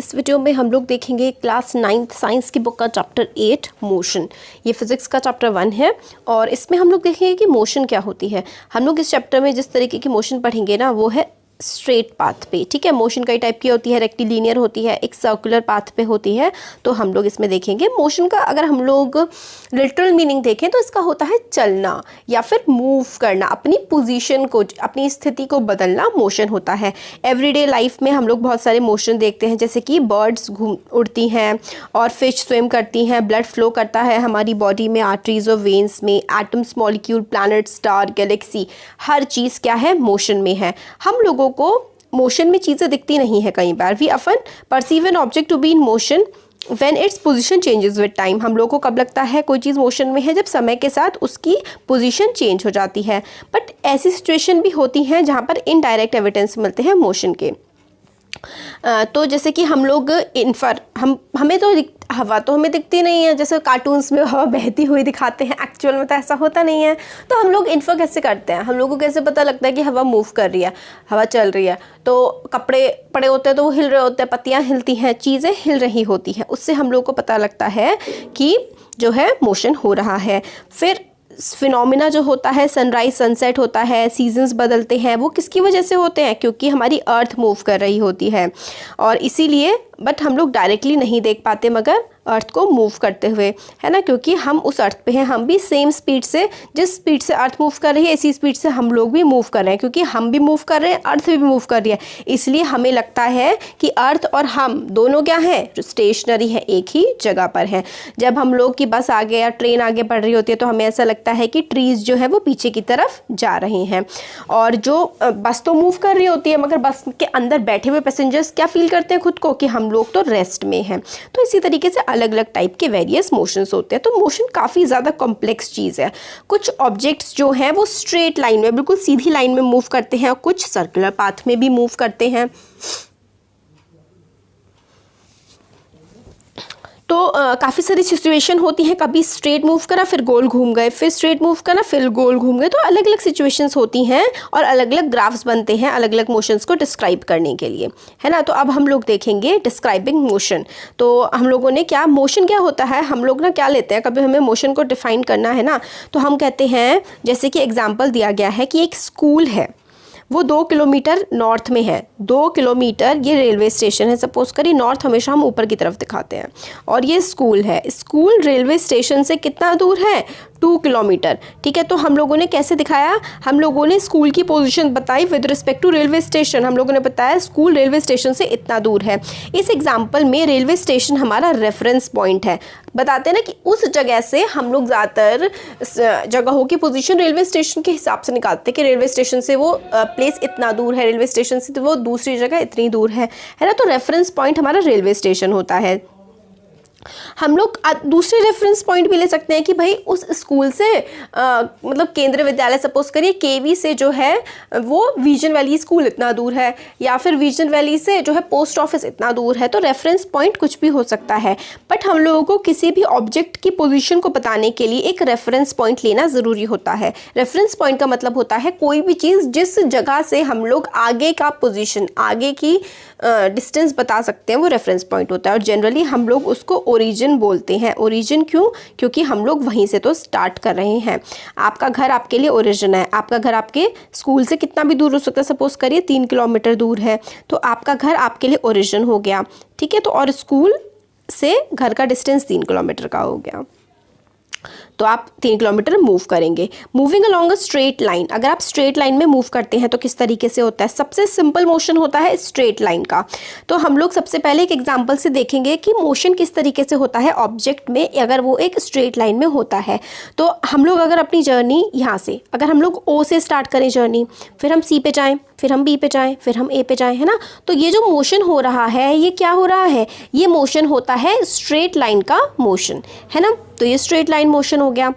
इस वीडियो में हम लोग देखेंगे क्लास 9th साइंस की बुक का चैप्टर 8 मोशन। ये फिजिक्स का चैप्टर 1 है और इसमें हम लोग देखेंगे कि मोशन क्या होती है। हम लोग इस चैप्टर में जिस तरीके की मोशन पढ़ेंगे ना वो है स्ट्रेट पाथ पे, ठीक है। मोशन कई टाइप की होती है, रेक्टिलिनियर होती है, एक सर्कुलर पाथ पे होती है। तो हम लोग इसमें देखेंगे मोशन का अगर हम लोग लिटरल मीनिंग देखें तो इसका होता है चलना या फिर मूव करना, अपनी पोजीशन को, अपनी स्थिति को बदलना मोशन होता है। एवरीडे लाइफ में हम लोग बहुत सारे मोशन देखते हैं, जैसे कि बर्ड्स उड़ती हैं और फिश स्विम करती हैं, ब्लड फ्लो करता है हमारी बॉडी में, आर्टरीज और वेन्स में, atoms, molecule, planet, star, galaxy, हर चीज़ क्या है, मोशन में है। हम लोगों को मोशन में चीज़ें दिखती नहीं है कई बार। We often perceive an object to be in motion when its position changes with time. हम लोगों को कब लगता है कोई चीज़ मोशन में है, जब समय के साथ उसकी पोजीशन चेंज हो जाती है। बट ऐसी सिचुएशन भी होती हैं जहाँ पर इनडायरेक्ट एविडेंस मिलते हैं मोशन के। तो जैसे कि हम लोग हमें तो हवा तो हमें दिखती नहीं है, जैसे कार्टून्स में हवा बहती हुई दिखाते हैं, एक्चुअल में तो ऐसा होता नहीं है। तो हम लोग इन्फर कैसे करते हैं, हम लोगों को कैसे पता लगता है कि हवा मूव कर रही है, हवा चल रही है। तो कपड़े पड़े होते हैं तो वो हिल रहे होते हैं, पत्तियाँ हिलती हैं, चीज़ें हिल रही होती हैं, उससे हम लोग को पता लगता है कि जो है मोशन हो रहा है। फिर फिनोमिना जो होता है, सनराइज सनसेट होता है, सीजन्स बदलते हैं, वो किसकी वजह से होते हैं, क्योंकि हमारी अर्थ मूव कर रही होती है और इसीलिए बट हम लोग डायरेक्टली नहीं देख पाते मगर अर्थ को मूव करते हुए, है ना, क्योंकि हम उस अर्थ पे हैं। हम भी सेम स्पीड से, जिस स्पीड से अर्थ मूव कर रही है इसी स्पीड से हम लोग भी मूव कर रहे हैं, क्योंकि हम भी मूव कर रहे हैं, अर्थ भी मूव कर रही है। इसलिए हमें लगता है कि अर्थ और हम दोनों क्या हैं, जो स्टेशनरी है, एक ही जगह पर हैं। जब हम लोग की बस आगे या ट्रेन आगे बढ़ रही होती है तो हमें ऐसा लगता है कि ट्रीज़ जो है वो पीछे की तरफ जा रहे हैं और जो बस तो मूव कर रही होती है मगर बस के अंदर बैठे हुए पैसेंजर्स क्या फील करते हैं खुद को कि हम लोग तो रेस्ट में हैं। तो इसी तरीके से अलग अलग टाइप के वेरियस मोशंस होते हैं। तो मोशन काफ़ी ज़्यादा कॉम्प्लेक्स चीज़ है। कुछ ऑब्जेक्ट्स जो हैं वो स्ट्रेट लाइन में, बिल्कुल सीधी लाइन में मूव करते हैं और कुछ सर्कुलर पाथ में भी मूव करते हैं। तो काफ़ी सारी सिचुएशन होती हैं, कभी स्ट्रेट मूव करा फिर गोल घूम गए, फिर स्ट्रेट मूव करा फिर गोल घूम गए। तो अलग अलग सिचुएशंस होती हैं और अलग अलग ग्राफ्स बनते हैं अलग अलग मोशंस को डिस्क्राइब करने के लिए, है ना। तो अब हम लोग देखेंगे डिस्क्राइबिंग मोशन। तो हम लोगों ने क्या, मोशन क्या होता है, हम लोग ना क्या लेते हैं, कभी हमें मोशन को डिफाइन करना है ना तो हम कहते हैं, जैसे कि एग्जाम्पल दिया गया है कि एक स्कूल है, वो 2 किलोमीटर नॉर्थ में है। 2 किलोमीटर ये रेलवे स्टेशन है, सपोज करिए, नॉर्थ हमेशा हम ऊपर की तरफ दिखाते हैं, और ये स्कूल है। स्कूल रेलवे स्टेशन से कितना दूर है, 2 किलोमीटर, ठीक है। तो हम लोगों ने कैसे दिखाया, हम लोगों ने स्कूल की पोजीशन बताई with respect to railway station. हम लोगों ने बताया स्कूल रेलवे स्टेशन से इतना दूर है। इस एग्जाम्पल में रेलवे स्टेशन हमारा रेफरेंस पॉइंट है। बताते हैं ना कि उस जगह से हम लोग ज़्यादातर जगहों की पोजीशन रेलवे स्टेशन के हिसाब से निकालते हैं कि रेलवे स्टेशन से वो प्लेस इतना दूर है, रेलवे स्टेशन से तो वो दूसरी जगह इतनी दूर है ना। तो रेफरेंस पॉइंट हमारा रेलवे स्टेशन होता है। हम लोग दूसरे रेफरेंस पॉइंट भी ले सकते हैं कि भाई उस स्कूल से मतलब केंद्रीय विद्यालय सपोज करिए केवी से जो है वो विजन वैली स्कूल इतना दूर है, या फिर विजन वैली से जो है पोस्ट ऑफिस इतना दूर है। तो रेफरेंस पॉइंट कुछ भी हो सकता है, बट हम लोगों को किसी भी ऑब्जेक्ट की पोजीशन को बताने के लिए एक रेफरेंस पॉइंट लेना ज़रूरी होता है। रेफरेंस पॉइंट का मतलब होता है कोई भी चीज़ जिस जगह से हम लोग आगे का पोजीशन, आगे की डिस्टेंस बता सकते हैं, वो रेफरेंस पॉइंट होता है। और जनरली हम लोग उसको ओरिजिन बोलते हैं। ओरिजिन क्यों, क्योंकि हम लोग वहीं से तो स्टार्ट कर रहे हैं। आपका घर आपके लिए ओरिजिन है। आपका घर आपके स्कूल से कितना भी दूर हो सकता है, सपोज करिए 3 किलोमीटर दूर है, तो आपका घर आपके लिए ओरिजिन हो गया, ठीक है। तो और स्कूल से घर का डिस्टेंस 3 किलोमीटर का हो गया, तो आप 3 किलोमीटर मूव करेंगे। Moving along a straight line, अगर आप स्ट्रेट लाइन में मूव करते हैं तो किस तरीके से होता है, सबसे सिंपल मोशन होता है स्ट्रेट लाइन का। तो हम लोग सबसे पहले एक एग्जांपल से देखेंगे कि मोशन किस तरीके से होता है ऑब्जेक्ट में अगर वो एक स्ट्रेट लाइन में होता है। तो हम लोग अगर अपनी जर्नी यहाँ से, अगर हम लोग ओ से स्टार्ट करें जर्नी, फिर हम सी पे जाएँ, फिर हम बी पे जाएँ, फिर हम ए पे जाएँ, है ना। तो ये जो मोशन हो रहा है ये क्या हो रहा है, ये मोशन होता है स्ट्रेट लाइन का मोशन, है ना। तो ये स्ट्रेट लाइन मोशन हो गया।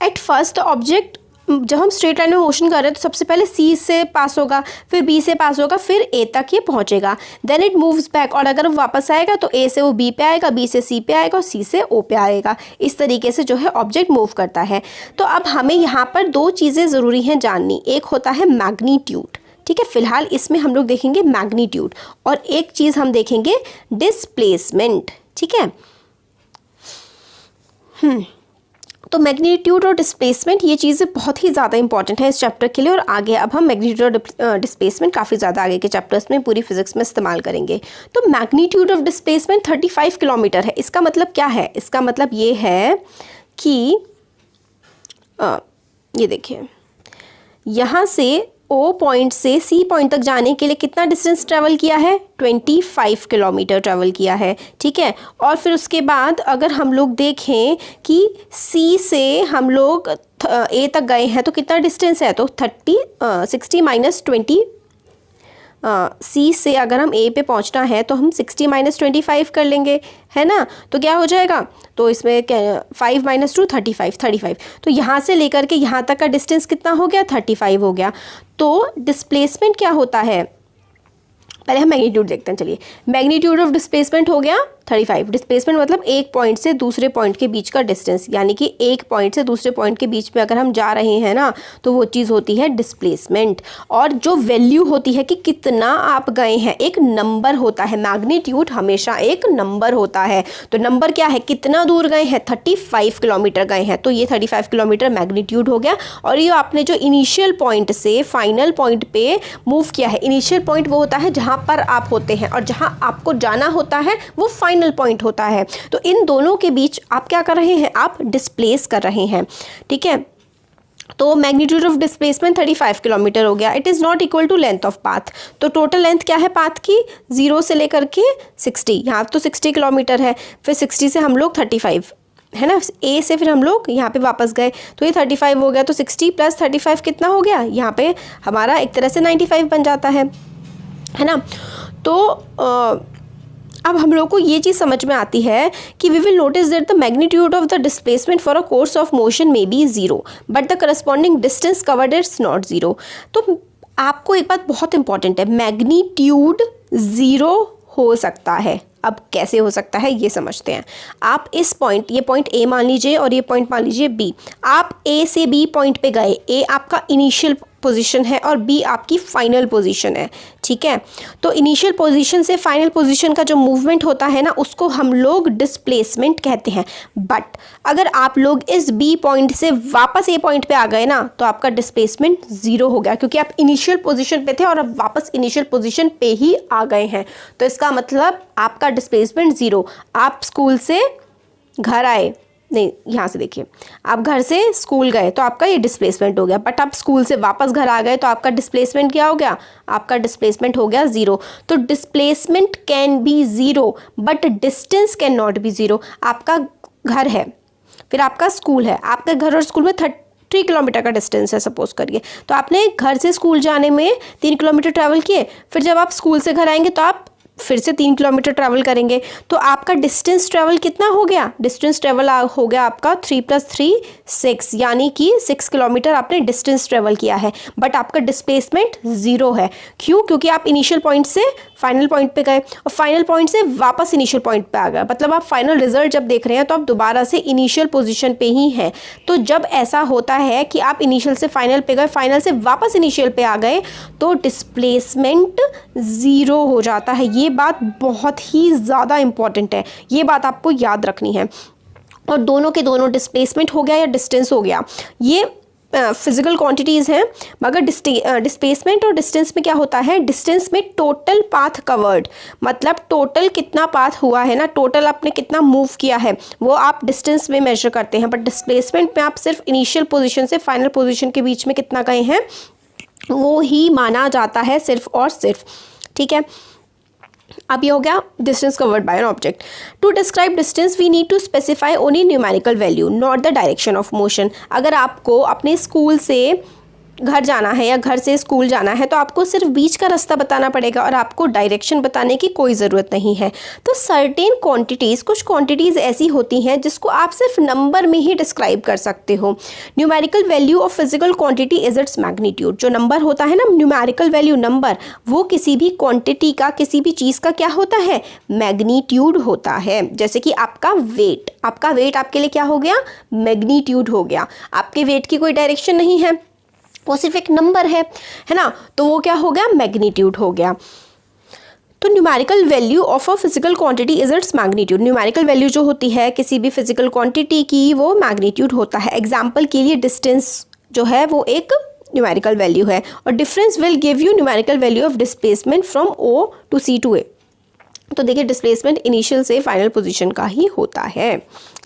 एट फर्स्ट ऑब्जेक्ट, जब हम स्ट्रेट लाइन में मोशन कर रहे हैं तो सबसे पहले सी से पास होगा, फिर बी से पास होगा, फिर ए तक ये पहुंचेगा। देन इट मूव्स बैक, और अगर वो वापस आएगा तो ए से वो बी पे आएगा, बी से सी पे आएगा और सी से ओ पे आएगा। इस तरीके से जो है ऑब्जेक्ट मूव करता है। तो अब हमें यहाँ पर 2 चीज़ें ज़रूरी हैं जाननी। एक होता है मैग्नीट्यूड, ठीक है। फिलहाल इसमें हम लोग देखेंगे मैग्नीट्यूड और एक चीज़ हम देखेंगे डिस्प्लेसमेंट, ठीक है। तो मैग्नीट्यूड और डिस्प्लेसमेंट ये चीज़ें बहुत ही ज़्यादा इंपॉर्टेंट है इस चैप्टर के लिए, और आगे अब हम मैग्नीट्यूड और डिस्प्लेसमेंट काफ़ी ज़्यादा आगे के चैप्टर्स में पूरी फिजिक्स में इस्तेमाल करेंगे। तो मैग्नीट्यूड ऑफ डिस्प्लेसमेंट 35 किलोमीटर है। इसका मतलब क्या है? इसका मतलब ये है कि ये देखिए, यहाँ से O पॉइंट से C पॉइंट तक जाने के लिए कितना डिस्टेंस ट्रैवल किया है? 25 किलोमीटर ट्रैवल किया है, ठीक है। और फिर उसके बाद अगर हम लोग देखें कि C से हम लोग A तक गए हैं तो कितना डिस्टेंस है? तो 60 माइनस 20, C से अगर हम A पे पहुंचना है तो हम 60 माइनस 25 कर लेंगे, है ना। तो क्या हो जाएगा? तो इसमें 5 माइनस 2 35। तो यहाँ से लेकर के यहाँ तक का डिस्टेंस कितना हो गया? 35 हो गया। तो डिस्प्लेसमेंट क्या होता है? पहले हम मैग्नीट्यूड देखते हैं। चलिए, मैग्नीट्यूड ऑफ डिस्प्लेसमेंट हो गया 35। डिस्प्लेसमेंट मतलब एक पॉइंट से दूसरे पॉइंट के बीच का डिस्टेंस, यानी कि एक पॉइंट से दूसरे पॉइंट के बीच में अगर हम जा रहे हैं ना तो वो चीज़ होती है डिस्प्लेसमेंट। और जो वैल्यू होती है कि कितना आप गए हैं, एक नंबर होता है। मैग्नीट्यूड हमेशा एक नंबर होता है। तो नंबर क्या है? कितना दूर गए हैं? 35 किलोमीटर गए हैं। तो ये 35 किलोमीटर मैग्नीट्यूड हो गया। और ये आपने जो इनिशियल पॉइंट से फाइनल पॉइंट पे मूव किया है, इनिशियल पॉइंट वो होता है जहाँ पर आप होते हैं, और जहाँ आपको जाना होता है वो फाइनल पॉइंट होता है। तो इन दोनों के बीच आप क्या कर रहे हैं? आप डिस्प्लेस कर रहे हैं, ठीक है। तो मैग्नीट्यूड ऑफ डिस्प्लेसमेंट 35 किलोमीटर हो गया। It is not equal to length of path. तो टोटल लेंथ क्या है पाथ की? 0 से लेकर के 60। यहाँ तो 60 किलोमीटर है, फिर 60 से हम लोग 35, है ना, A से फिर हम लोग यहाँ पे वापस गए तो ये 35 हो गया। तो 60 प्लस 35 कितना हो गया? यहाँ पे हमारा एक तरह से 95 बन जाता है ना। तो अब हम लोग को ये चीज़ समझ में आती है कि we will notice that the magnitude of the displacement for a course of motion may be 0 but the corresponding distance covered is not 0। तो आपको एक बात बहुत इंपॉर्टेंट है, मैग्नीट्यूड 0 हो सकता है। अब कैसे हो सकता है ये समझते हैं। आप इस पॉइंट, ये पॉइंट A मान लीजिए और ये पॉइंट मान लीजिए B। आप A से B पॉइंट पे गए, A आपका इनिशियल पोजीशन है और B आपकी फाइनल पोजीशन है, ठीक है। तो इनिशियल पोजीशन से फाइनल पोजीशन का जो मूवमेंट होता है ना उसको हम लोग डिस्प्लेसमेंट कहते हैं। बट अगर आप लोग इस B पॉइंट से वापस A पॉइंट पे आ गए ना तो आपका डिस्प्लेसमेंट 0 हो गया, क्योंकि आप इनिशियल पोजीशन पे थे और अब वापस इनिशियल पोजीशन पे ही आ गए हैं। तो इसका मतलब आपका डिस्प्लेसमेंट 0। आप स्कूल से घर आए, नहीं यहाँ से देखिए, आप घर से स्कूल गए तो आपका ये डिस्प्लेसमेंट हो गया। बट आप स्कूल से वापस घर आ गए तो आपका डिस्प्लेसमेंट क्या हो गया? आपका डिस्प्लेसमेंट हो गया 0। तो displacement can be 0 but distance can not be 0। आपका घर है, फिर आपका स्कूल है, आपके घर और स्कूल में 3 किलोमीटर का डिस्टेंस है सपोज करिए। तो आपने घर से स्कूल जाने में 3 किलोमीटर ट्रैवल किए, फिर जब आप स्कूल से घर आएंगे तो आप फिर से 3 किलोमीटर ट्रैवल करेंगे। तो आपका डिस्टेंस ट्रैवल कितना हो गया? डिस्टेंस ट्रैवल हो गया आपका 3 + 3 6, यानी कि 6 किलोमीटर आपने डिस्टेंस ट्रैवल किया है। बट आपका डिस्प्लेसमेंट 0 है। क्यों? क्योंकि आप इनिशियल पॉइंट से फाइनल पॉइंट पे गए और फाइनल पॉइंट से वापस इनिशियल पॉइंट पे आ गए। मतलब आप फाइनल रिजल्ट जब देख रहे हैं तो आप दोबारा से इनिशियल पोजीशन पे ही हैं। तो जब ऐसा होता है कि आप इनिशियल से फाइनल पे गए, फाइनल से वापस इनिशियल पे आ गए, तो डिस्प्लेसमेंट 0 हो जाता है। ये बात बहुत ही ज़्यादा इंपॉर्टेंट है, ये बात आपको याद रखनी है। और दोनों के दोनों डिस्प्लेसमेंट हो गया या डिस्टेंस हो गया, ये फिजिकल क्वांटिटीज़ हैं। मगर डिस्प्लेसमेंट और डिस्टेंस में क्या होता है? डिस्टेंस में टोटल पाथ कवर्ड, मतलब टोटल कितना पाथ हुआ है ना, टोटल आपने कितना मूव किया है वो आप डिस्टेंस में मेजर करते हैं। बट डिस्प्लेसमेंट में आप सिर्फ इनिशियल पोजीशन से फाइनल पोजीशन के बीच में कितना गए हैं वो ही माना जाता है, सिर्फ और सिर्फ, ठीक है। अब ये हो गया distance covered by an object. To describe distance we need to specify only numerical value not the direction of motion. अगर आपको अपने स्कूल से घर जाना है या घर से स्कूल जाना है तो आपको सिर्फ बीच का रास्ता बताना पड़ेगा और आपको डायरेक्शन बताने की कोई ज़रूरत नहीं है। तो सर्टेन क्वांटिटीज़, कुछ क्वांटिटीज़ ऐसी होती हैं जिसको आप सिर्फ नंबर में ही डिस्क्राइब कर सकते हो। Numerical value of physical quantity is its magnitude. जो नंबर होता है ना, न्यूमेरिकल वैल्यू नंबर, वो किसी भी क्वांटिटी का, किसी भी चीज़ का क्या होता है? मैग्नीट्यूड होता है। जैसे कि आपका वेट, आपका वेट आपके लिए क्या हो गया? मैग्नीट्यूड हो गया। आपके वेट की कोई डायरेक्शन नहीं है, वो सिर्फ एक नंबर है ना, तो वो क्या हो गया, मैग्नीट्यूड हो गया। तो numerical value of a physical quantity is its magnitude. Numerical value जो होती है किसी भी फिजिकल क्वांटिटी की, वो मैग्नीट्यूड होता है। एग्जाम्पल के लिए डिस्टेंस जो है वो एक न्यूमेरिकल वैल्यू है, और difference will give you numerical value of displacement from O to C to A. तो देखिए डिस्प्लेसमेंट इनिशियल से फाइनल पोजीशन का ही होता है,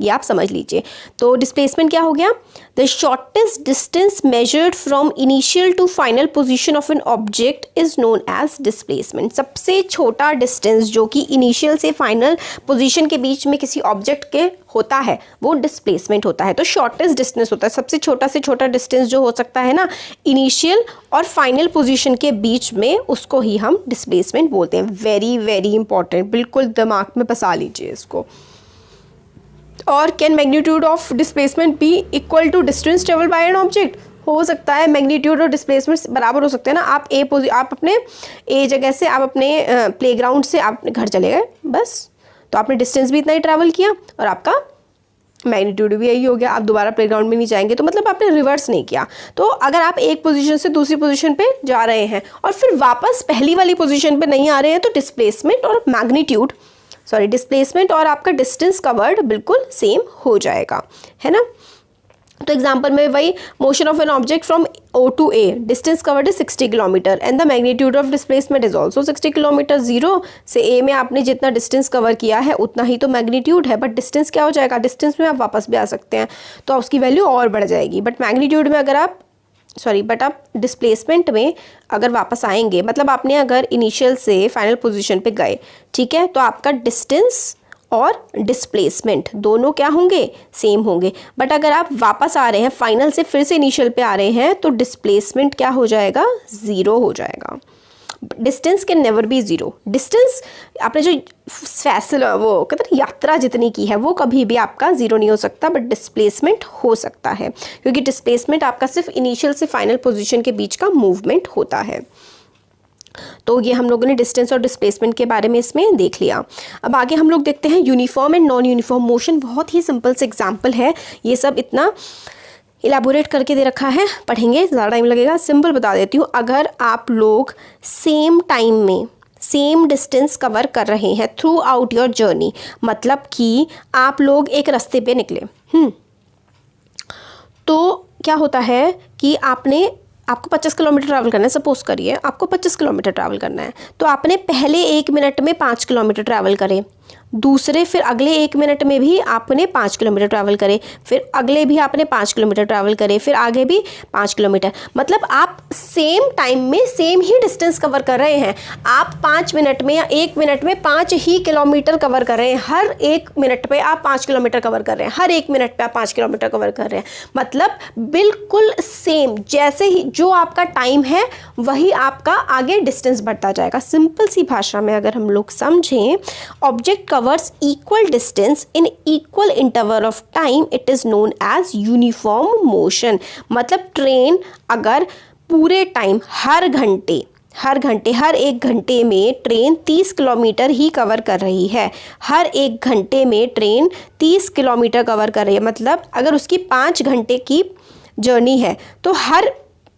ये आप समझ लीजिए। तो डिस्प्लेसमेंट क्या हो गया, the shortest distance measured from initial to final position of an object is known as displacement. सबसे छोटा डिस्टेंस जो कि इनिशियल से फाइनल पोजीशन के बीच में किसी ऑब्जेक्ट के होता है वो डिस्प्लेसमेंट होता है। तो शॉर्टेस्ट डिस्टेंस होता है, सबसे छोटा से छोटा डिस्टेंस जो हो सकता है ना इनिशियल और फाइनल पोजीशन के बीच में, उसको ही हम डिस्प्लेसमेंट बोलते हैं। वेरी वेरी इंपॉर्टेंट, बिल्कुल दिमाग में बसा लीजिए इसको। और can magnitude of displacement be equal to distance travel by an object. हो सकता है, मैग्नीट्यूड और डिस्प्लेसमेंट बराबर हो सकते हैं ना। आप अपने ए जगह से, आप अपने प्लेग्राउंड से आप अपने घर चले गए बस, तो आपने डिस्टेंस भी इतना ही ट्रैवल किया और आपका मैग्नीट्यूड भी यही हो गया। आप दोबारा प्लेग्राउंड में नहीं जाएंगे, तो मतलब आपने रिवर्स नहीं किया। तो अगर आप एक पोजीशन से दूसरी पोजीशन पे जा रहे हैं और फिर वापस पहली वाली पोजीशन पे नहीं आ रहे हैं, तो डिस्प्लेसमेंट और मैग्नीट्यूड डिस्प्लेसमेंट और आपका डिस्टेंस कवर्ड बिल्कुल सेम हो जाएगा, है ना। तो एग्जांपल में वही, motion of an object from O to A, distance covered is 60 kilometre and the magnitude of displacement is also 60 kilometre. 0 से ए में आपने जितना डिस्टेंस कवर किया है उतना ही तो मैग्नीट्यूड है, बट डिस्टेंस क्या हो जाएगा, डिस्टेंस में आप वापस भी आ सकते हैं तो उसकी वैल्यू और बढ़ जाएगी। बट मैग्नीट्यूड में अगर आप बट आप डिस्प्लेसमेंट में अगर वापस आएंगे, मतलब आपने अगर इनिशियल से फाइनल पोजीशन पे गए, ठीक है, तो आपका डिस्टेंस और डिस्प्लेसमेंट दोनों क्या होंगे, सेम होंगे। बट अगर आप वापस आ रहे हैं फाइनल से फिर से इनिशियल पे आ रहे हैं, तो डिस्प्लेसमेंट क्या हो जाएगा, 0 हो जाएगा। Distance can never be 0। Distance आपने जो वो कहते हैं यात्रा जितनी की है वो कभी भी आपका 0 नहीं हो सकता, बट डिस्प्लेसमेंट हो सकता है, क्योंकि डिस्प्लेसमेंट आपका सिर्फ इनिशियल से फाइनल पोजीशन के बीच का मूवमेंट होता है। तो ये हम लोगों ने डिस्टेंस और डिस्प्लेसमेंट के बारे में इसमें देख लिया। अब आगे हम लोग देखते हैं uniform and non uniform motion. बहुत ही सिंपल से एग्जाम्पल है, ये सब इतना इलाबोरेट करके दे रखा है, पढ़ेंगे ज़्यादा टाइम लगेगा। सिंपल बता देती हूँ, अगर आप लोग सेम टाइम में सेम डिस्टेंस कवर कर रहे हैं थ्रू आउट योर जर्नी, मतलब कि आप लोग एक रास्ते पे निकले, तो क्या होता है कि आपको 25 किलोमीटर ट्रैवल करना है। सपोज करिए आपको 25 किलोमीटर ट्रैवल करना है, तो आपने पहले 1 मिनट में 5 किलोमीटर ट्रैवल करे, दूसरे फिर अगले 1 मिनट में भी आपने 5 किलोमीटर ट्रैवल करे, फिर अगले भी आपने 5 किलोमीटर ट्रैवल करे, फिर आगे भी 5 किलोमीटर। मतलब आप सेम टाइम में सेम ही डिस्टेंस कवर कर रहे हैं। आप 5 मिनट में या 1 मिनट में 5 ही किलोमीटर कवर कर रहे हैं। हर 1 मिनट पे आप 5 किलोमीटर कवर कर रहे हैं, हर 1 मिनट पे आप 5 किलोमीटर कवर कर रहे हैं। मतलब बिल्कुल सेम, जैसे ही जो आपका टाइम है वही आपका आगे डिस्टेंस बढ़ता जाएगा। सिंपल सी भाषा में अगर हम लोग समझें, object covers equal distance in equal interval of time, it is known as uniform motion। मतलब ट्रेन अगर पूरे टाइम हर एक घंटे में ट्रेन 30 किलोमीटर ही कवर कर रही है, हर 1 घंटे में ट्रेन 30 किलोमीटर कवर कर रही है, मतलब अगर उसकी 5 घंटे की जर्नी है तो हर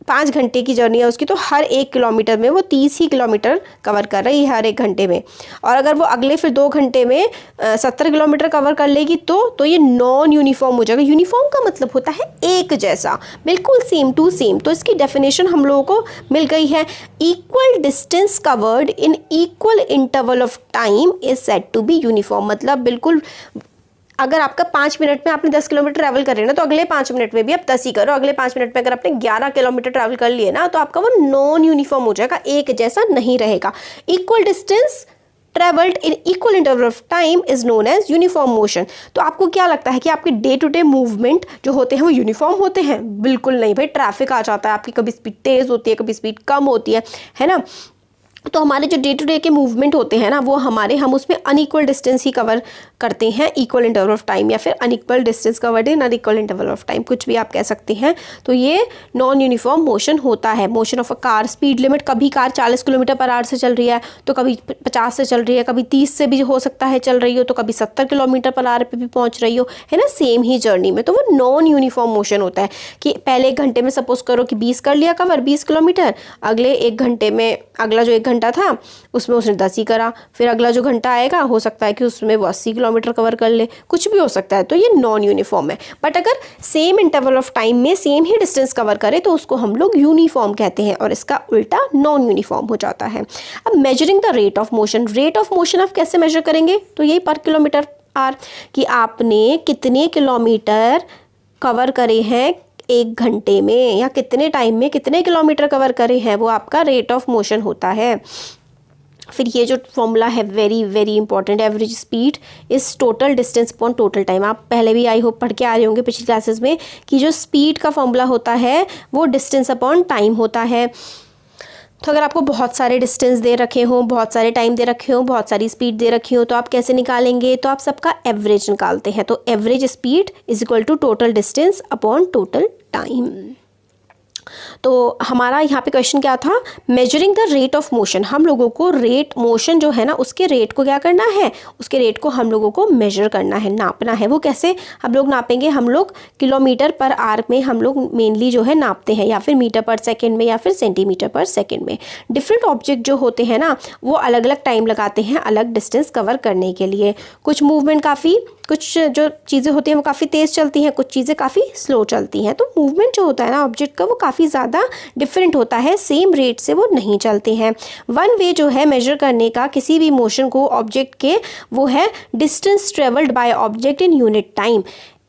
5 घंटे की जर्नी है उसकी, तो हर 1 किलोमीटर में वो 30 ही किलोमीटर कवर कर रही है हर 1 घंटे में। और अगर वो अगले फिर 2 घंटे में 70 किलोमीटर कवर कर लेगी तो ये नॉन यूनिफॉर्म हो जाएगा। यूनिफॉर्म का मतलब होता है एक जैसा, बिल्कुल सेम टू सेम। तो इसकी डेफिनेशन हम लोगों को मिल गई है, equal distance covered in equal interval of time is said to be uniform. मतलब बिल्कुल, अगर आपका 5 मिनट में आपने 10 किलोमीटर ट्रैवल कर रहे हैं ना, तो अगले 5 मिनट में भी आप 10 ही करो। अगले 5 मिनट में अगर आपने 11 किलोमीटर ट्रैवल कर लिए ना, तो आपका वो नॉन यूनिफॉर्म हो जाएगा, एक जैसा नहीं रहेगा। Equal distance travelled in equal interval of time is known as uniform motion. तो आपको क्या लगता है कि आपके डे टू डे मूवमेंट जो होते हैं वो यूनिफॉर्म होते हैं? बिल्कुल नहीं भाई, ट्रैफिक आ जाता है, आपकी कभी स्पीड तेज होती है, कभी स्पीड कम होती है ना। तो हमारे जो डे टू डे के मूवमेंट होते हैं ना, वो हम उसमें अनइक्वल डिस्टेंस ही कवर करते हैं, इक्वल इंटरवल ऑफ टाइम, या फिर unequal distance covered in unequal interval of time, कुछ भी आप कह सकते हैं। तो ये नॉन यूनिफॉर्म मोशन होता है। Motion of a car, speed limit, कभी कार 40 किलोमीटर पर आवर से चल रही है तो कभी 50 से चल रही है, कभी 30 से भी हो सकता है चल रही हो, तो कभी 70 किलोमीटर पर आवर पे भी पहुंच रही हो, है ना, सेम ही जर्नी में। तो वो नॉन यूनिफॉर्म मोशन होता है कि पहले 1 घंटे में सपोज करो कि 20 कर लिया कवर, 20 किलोमीटर, अगले 1 घंटे में, अगला जो 1 घंटा था उसमें उसने 10 ही करा, फिर अगला जो घंटा आएगा हो सकता है कि उसमें वो 80 किलोमीटर कवर कर ले, कुछ भी हो सकता है। तो ये नॉन यूनिफॉर्म है। बट अगर सेम इंटरवल ऑफ टाइम में सेम ही डिस्टेंस कवर करे तो उसको हम लोग यूनिफॉर्म कहते हैं, और इसका उल्टा नॉन यूनिफॉर्म हो जाता है। अब measuring the rate of motion, rate of motion आप कैसे मेजर करेंगे? तो यही पर किलोमीटर आर, कि आपने कितने किलोमीटर कवर करे हैं 1 घंटे में, या कितने टाइम में कितने किलोमीटर कवर करे हैं, वो आपका रेट ऑफ मोशन होता है। फिर ये जो फॉर्मूला है very very important, average speed is total distance upon total time. आप पहले भी आई होप पढ़ के आ रहे होंगे पिछली क्लासेस में कि जो स्पीड का फॉर्मूला होता है वो डिस्टेंस अपॉन टाइम होता है। तो अगर आपको बहुत सारे डिस्टेंस दे रखे हों, बहुत सारे टाइम दे रखे हों, बहुत सारी स्पीड दे रखी हो, तो आप कैसे निकालेंगे? तो आप सबका एवरेज निकालते हैं। तो average speed is equal to total distance upon total time. तो हमारा यहाँ पे क्वेश्चन क्या था? Measuring the rate of motion. हम लोगों को रेट, मोशन जो है ना उसके रेट को क्या करना है? उसके रेट को हम लोगों को मेजर करना है, नापना है। वो कैसे हम लोग नापेंगे? हम लोग किलोमीटर पर आवर में हम लोग मेनली जो है नापते हैं, या फिर मीटर पर सेकेंड में, या फिर सेंटीमीटर पर सेकेंड में। डिफरेंट ऑब्जेक्ट जो होते हैं ना वो अलग अलग टाइम लगाते हैं अलग डिस्टेंस कवर करने के लिए। कुछ मूवमेंट काफ़ी, कुछ जो चीज़ें होती हैं वो काफ़ी तेज़ चलती हैं, कुछ चीज़ें काफ़ी स्लो चलती हैं। तो मूवमेंट जो होता है ना ऑब्जेक्ट का वो काफ़ी ज़्यादा डिफरेंट होता है, सेम रेट से वो नहीं चलते हैं। वन वे जो है मेजर करने का किसी भी मोशन को ऑब्जेक्ट के, वो है distance travelled by object in unit time.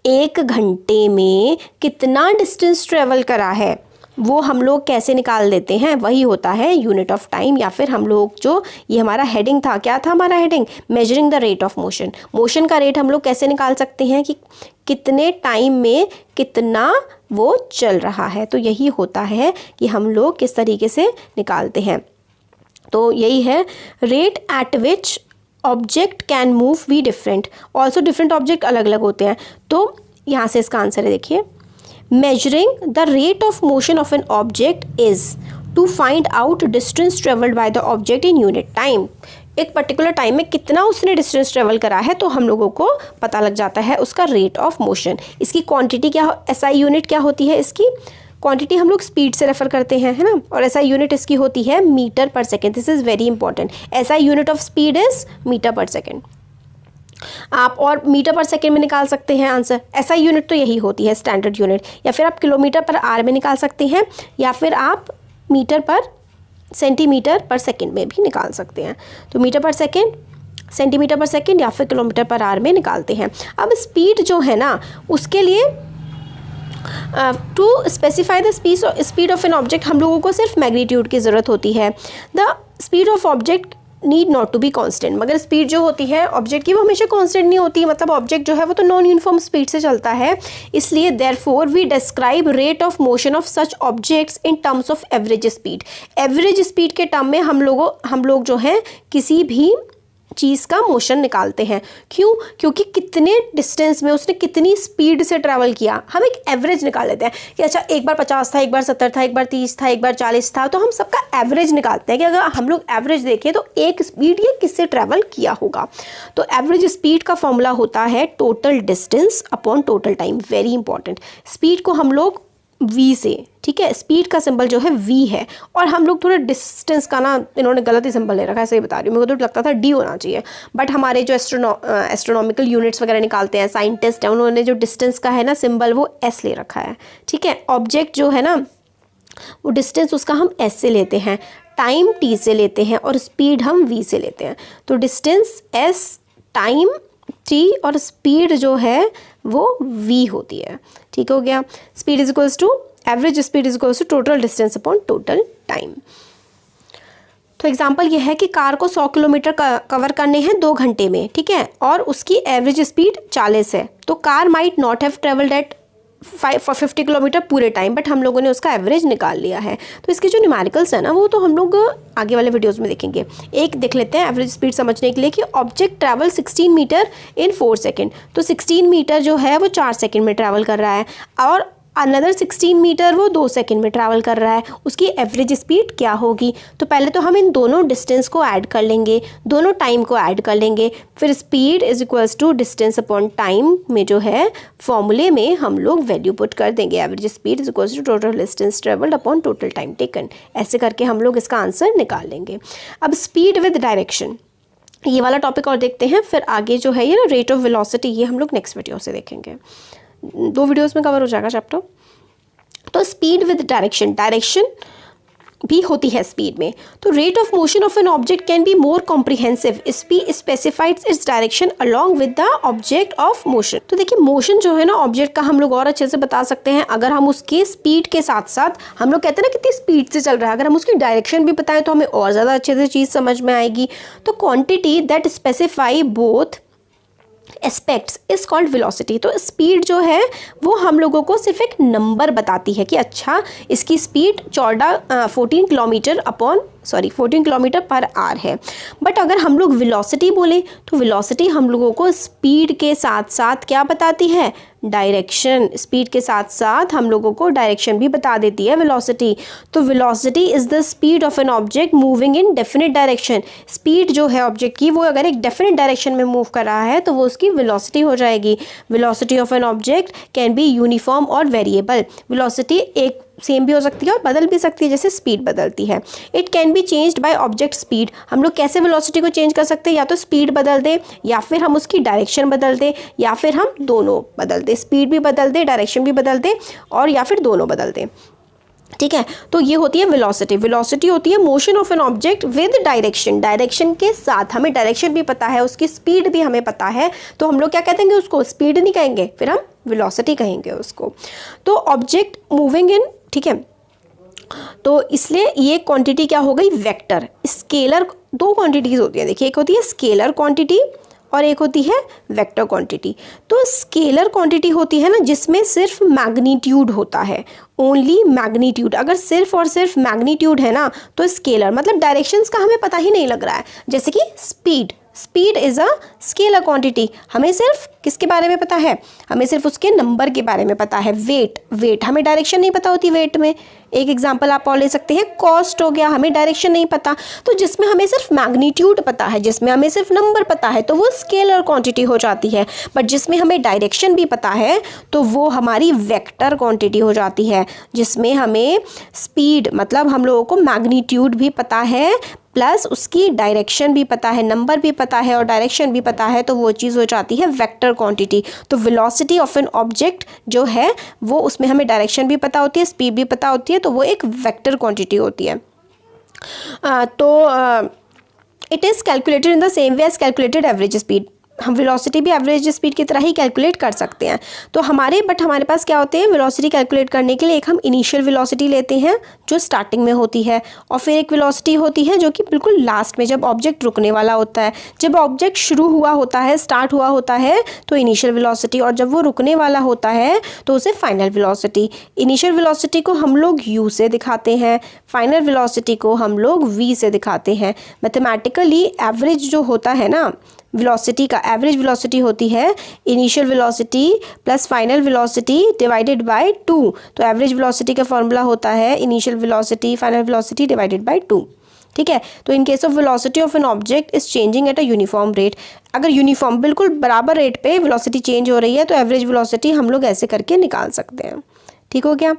1 घंटे में कितना डिस्टेंस ट्रेवल करा है वो हम लोग कैसे निकाल देते हैं? वही होता है यूनिट ऑफ टाइम, या फिर हम लोग जो, ये हमारा हेडिंग था, क्या था हमारा heading? Measuring the rate of motion. Motion का रेट हम लोग कैसे निकाल सकते हैं कि कितने टाइम में कितना वो चल रहा है। तो यही होता है कि हम लोग किस तरीके से निकालते हैं। तो यही है, rate at which object can move be different, also different object अलग अलग होते हैं। तो यहाँ से इसका आंसर है, देखिए, measuring the rate of motion of an object is to find out distance traveled by the object in unit time। एक पर्टिकुलर टाइम में कितना उसने डिस्टेंस ट्रेवल करा है तो हम लोगों को पता लग जाता है उसका रेट ऑफ मोशन। इसकी क्वांटिटी क्या, एसआई यूनिट क्या होती है? इसकी क्वांटिटी हम लोग स्पीड से रेफर करते हैं, है ना, और एसआई यूनिट इसकी होती है metre per second. This is very important. SI unit of speed is metre per second. आप और मीटर पर सेकेंड में निकाल सकते हैं आंसर। एसआई यूनिट तो यही होती है स्टैंडर्ड यूनिट, या फिर आप किलोमीटर पर आवर में निकाल सकते हैं, या फिर आप मीटर पर, सेंटीमीटर पर सेकेंड में भी निकाल सकते हैं। तो मीटर पर सेकेंड, सेंटीमीटर पर सेकेंड, या फिर किलोमीटर पर आवर में निकालते हैं। अब स्पीड जो है ना उसके लिए to specify the speed of an object हम लोगों को सिर्फ मैग्नीट्यूड की ज़रूरत होती है। The speed of object need not to be constant. मगर स्पीड जो होती है ऑब्जेक्ट की वो हमेशा कांस्टेंट नहीं होती, मतलब ऑब्जेक्ट जो है वो तो नॉन यूनिफॉर्म स्पीड से चलता है। इसलिए therefore we describe rate of motion of such objects in terms of average speed. Average speed के टर्म में हम लोग जो है किसी भी चीज़ का मोशन निकालते हैं। क्यों? क्योंकि कितने डिस्टेंस में उसने कितनी स्पीड से ट्रैवल किया, हम एक एवरेज निकाल लेते हैं कि अच्छा एक बार 50 था, एक बार 70 था, एक बार 30 था, एक बार 40 था। तो हम सबका एवरेज निकालते हैं कि अगर हम लोग एवरेज देखें तो एक स्पीड ये किससे ट्रैवल किया होगा। तो एवरेज स्पीड का फॉर्मूला होता है total distance upon total time. Very important. Speed को हम लोग वी से, ठीक है, स्पीड का सिंबल जो है वी है, और हम लोग थोड़ा डिस्टेंस का ना इन्होंने गलत ही सिंबल ले रखा है, सही बता रही हूँ, मेरे को तो लगता था डी होना चाहिए। बट हमारे जो एस्ट्रोनॉमिकल यूनिट्स वगैरह निकालते हैं साइंटिस्ट हैं, उन्होंने जो डिस्टेंस का है ना सिंबल वो एस ले रखा है, ठीक है। ऑब्जेक्ट जो है ना वो डिस्टेंस उसका हम एस से लेते हैं, टाइम टी से लेते हैं, और स्पीड हम वी से लेते हैं। तो डिस्टेंस एस, टाइम टी, और स्पीड जो है वो v होती है। ठीक हो गया। Speed is equals to, average speed is equals to total distance upon total time. तो एग्जांपल ये है कि कार को 100 किलोमीटर कवर करने हैं 2 घंटे में, ठीक है, और उसकी एवरेज स्पीड 40 है। तो car might not have travelled at 50 kilometre पूरे टाइम, बट हम लोगों ने उसका एवरेज निकाल लिया है। तो इसके जो न्यूमेरिकल्स है ना वो तो हम लोग आगे वाले वीडियोस में देखेंगे। एक देख लेते हैं एवरेज स्पीड समझने के लिए कि ऑब्जेक्ट ट्रैवल 16 मीटर इन 4 सेकेंड। तो 16 मीटर जो है वो 4 सेकेंड में ट्रैवल कर रहा है और अनदर 16 मीटर वो 2 सेकेंड में ट्रैवल कर रहा है। उसकी एवरेज स्पीड क्या होगी? तो पहले तो हम इन दोनों डिस्टेंस को ऐड कर लेंगे, दोनों टाइम को ऐड कर लेंगे, फिर speed is equals to distance upon time में जो है फॉर्मूले में हम लोग वैल्यू पुट कर देंगे। Average speed is equals to total distance travelled upon total time taken. ऐसे करके हम लोग इसका आंसर निकाल लेंगे। अब स्पीड विद डायरेक्शन, ये वाला टॉपिक और देखते हैं, फिर आगे जो है ये ना रेट ऑफ वेलोसिटी, ये हम लोग नेक्स्ट वीडियो से देखेंगे। 2 वीडियोस में कवर हो जाएगा चैप्टर। तो स्पीड विद डायरेक्शन, डायरेक्शन भी होती है स्पीड में। तो rate of motion of an object can be more comprehensive, specifies its direction along with the object of motion. तो देखिए मोशन जो है ना ऑब्जेक्ट का हम लोग और अच्छे से बता सकते हैं अगर हम उसके स्पीड के साथ साथ, हम लोग कहते हैं ना कितनी स्पीड से चल रहा है, अगर हम उसकी डायरेक्शन भी बताएं तो हमें और ज़्यादा अच्छे से चीज़ समझ में आएगी। तो quantity that specify both aspects is called velocity. तो स्पीड जो है वो हम लोगों को सिर्फ एक नंबर बताती है कि अच्छा इसकी स्पीड 14 किलोमीटर पर आवर है। बट अगर हम लोग वेलोसिटी बोले तो वेलोसिटी हम लोगों को स्पीड के साथ साथ क्या बताती है? डायरेक्शन। स्पीड के साथ साथ हम लोगों को डायरेक्शन भी बता देती है वेलोसिटी। तो velocity is the speed of an object moving in definite direction. Speed जो है ऑब्जेक्ट की वो अगर एक डेफिनेट डायरेक्शन में मूव कर रहा है तो वो उसकी वेलोसिटी हो जाएगी। Velocity of an object can be uniform और वेरिएबल। वेलोसिटी एक सेम भी हो सकती है और बदल भी सकती है जैसे स्पीड बदलती है। It can be changed by object speed. हम लोग कैसे वेलोसिटी को चेंज कर सकते हैं? या तो स्पीड बदल दे या फिर हम उसकी डायरेक्शन बदल दे या फिर हम दोनों बदल दे, स्पीड भी बदल दे, डायरेक्शन भी बदल दे और या फिर दोनों बदल दे। ठीक है, तो ये होती है वेलोसिटी। वेलोसिटी होती है motion of an object with direction. Direction के साथ हमें डायरेक्शन भी पता है, उसकी स्पीड भी हमें पता है, तो हम लोग क्या कहते हैं उसको? स्पीड नहीं कहेंगे, फिर हम वेलोसिटी कहेंगे उसको। तो ऑब्जेक्ट मूविंग इन, ठीक है, तो इसलिए ये क्वांटिटी क्या हो गई? वेक्टर। स्केलर 2 क्वांटिटीज होती है, देखिए एक होती है स्केलर क्वांटिटी और एक होती है वेक्टर क्वांटिटी। तो स्केलर क्वांटिटी होती है ना जिसमें सिर्फ मैग्नीट्यूड होता है, ओनली मैग्नीट्यूड। अगर सिर्फ और सिर्फ मैग्नीट्यूड है ना तो स्केलर, मतलब डायरेक्शंस का हमें पता ही नहीं लग रहा है। जैसे कि speed, speed is a scalar quantity, हमें सिर्फ किसके बारे में पता है? हमें सिर्फ उसके नंबर के बारे में पता है। वेट, वेट हमें डायरेक्शन नहीं पता होती वेट में। एक एग्जांपल आप और ले सकते हैं, कॉस्ट हो गया, हमें डायरेक्शन नहीं पता। तो जिसमें हमें सिर्फ मैग्नीट्यूड पता है, जिसमें हमें सिर्फ नंबर पता है, तो वो स्केलर क्वांटिटी हो जाती है। बट जिसमें हमें डायरेक्शन भी पता है तो वो हमारी वेक्टर क्वांटिटी हो जाती है, जिसमें हमें स्पीड मतलब हम लोगों को मैग्नीट्यूड भी पता है प्लस उसकी डायरेक्शन भी पता है, नंबर भी पता है और डायरेक्शन भी पता है, तो वो चीज़ हो जाती है वेक्टर क्वांटिटी। तो वेलोसिटी ऑफ एन ऑब्जेक्ट जो है वो उसमें हमें डायरेक्शन भी पता होती है, स्पीड भी पता होती है, तो वो एक वेक्टर क्वांटिटी होती है। It is calculated in the same way as calculated average speed. हम वेलोसिटी भी एवरेज स्पीड की तरह ही कैलकुलेट कर सकते हैं। तो हमारे पास क्या होते हैं? वेलोसिटी कैलकुलेट करने के लिए एक हम इनिशियल वेलोसिटी लेते हैं जो स्टार्टिंग में होती है, और फिर एक वेलोसिटी होती है जो कि बिल्कुल लास्ट में जब ऑब्जेक्ट रुकने वाला होता है। जब ऑब्जेक्ट शुरू हुआ होता है, स्टार्ट हुआ होता है तो इनिशियल वेलोसिटी, और जब वो रुकने वाला होता है तो उसे फाइनल वेलोसिटी। इनिशियल वेलोसिटी को हम लोग u से दिखाते हैं, फाइनल वेलोसिटी को हम लोग v से दिखाते हैं। मैथमेटिकली एवरेज जो होता है ना वेलोसिटी का, एवरेज वेलोसिटी होती है initial velocity plus final velocity divided by 2। तो एवरेज वेलोसिटी का फॉर्मूला होता है initial velocity final velocity divided by 2। ठीक है, तो in case of velocity of an object is changing at a uniform rate. अगर यूनिफॉर्म बिल्कुल बराबर रेट पे वेलोसिटी चेंज हो रही है तो एवरेज वेलोसिटी हम लोग ऐसे करके निकाल सकते हैं। ठीक हो गया?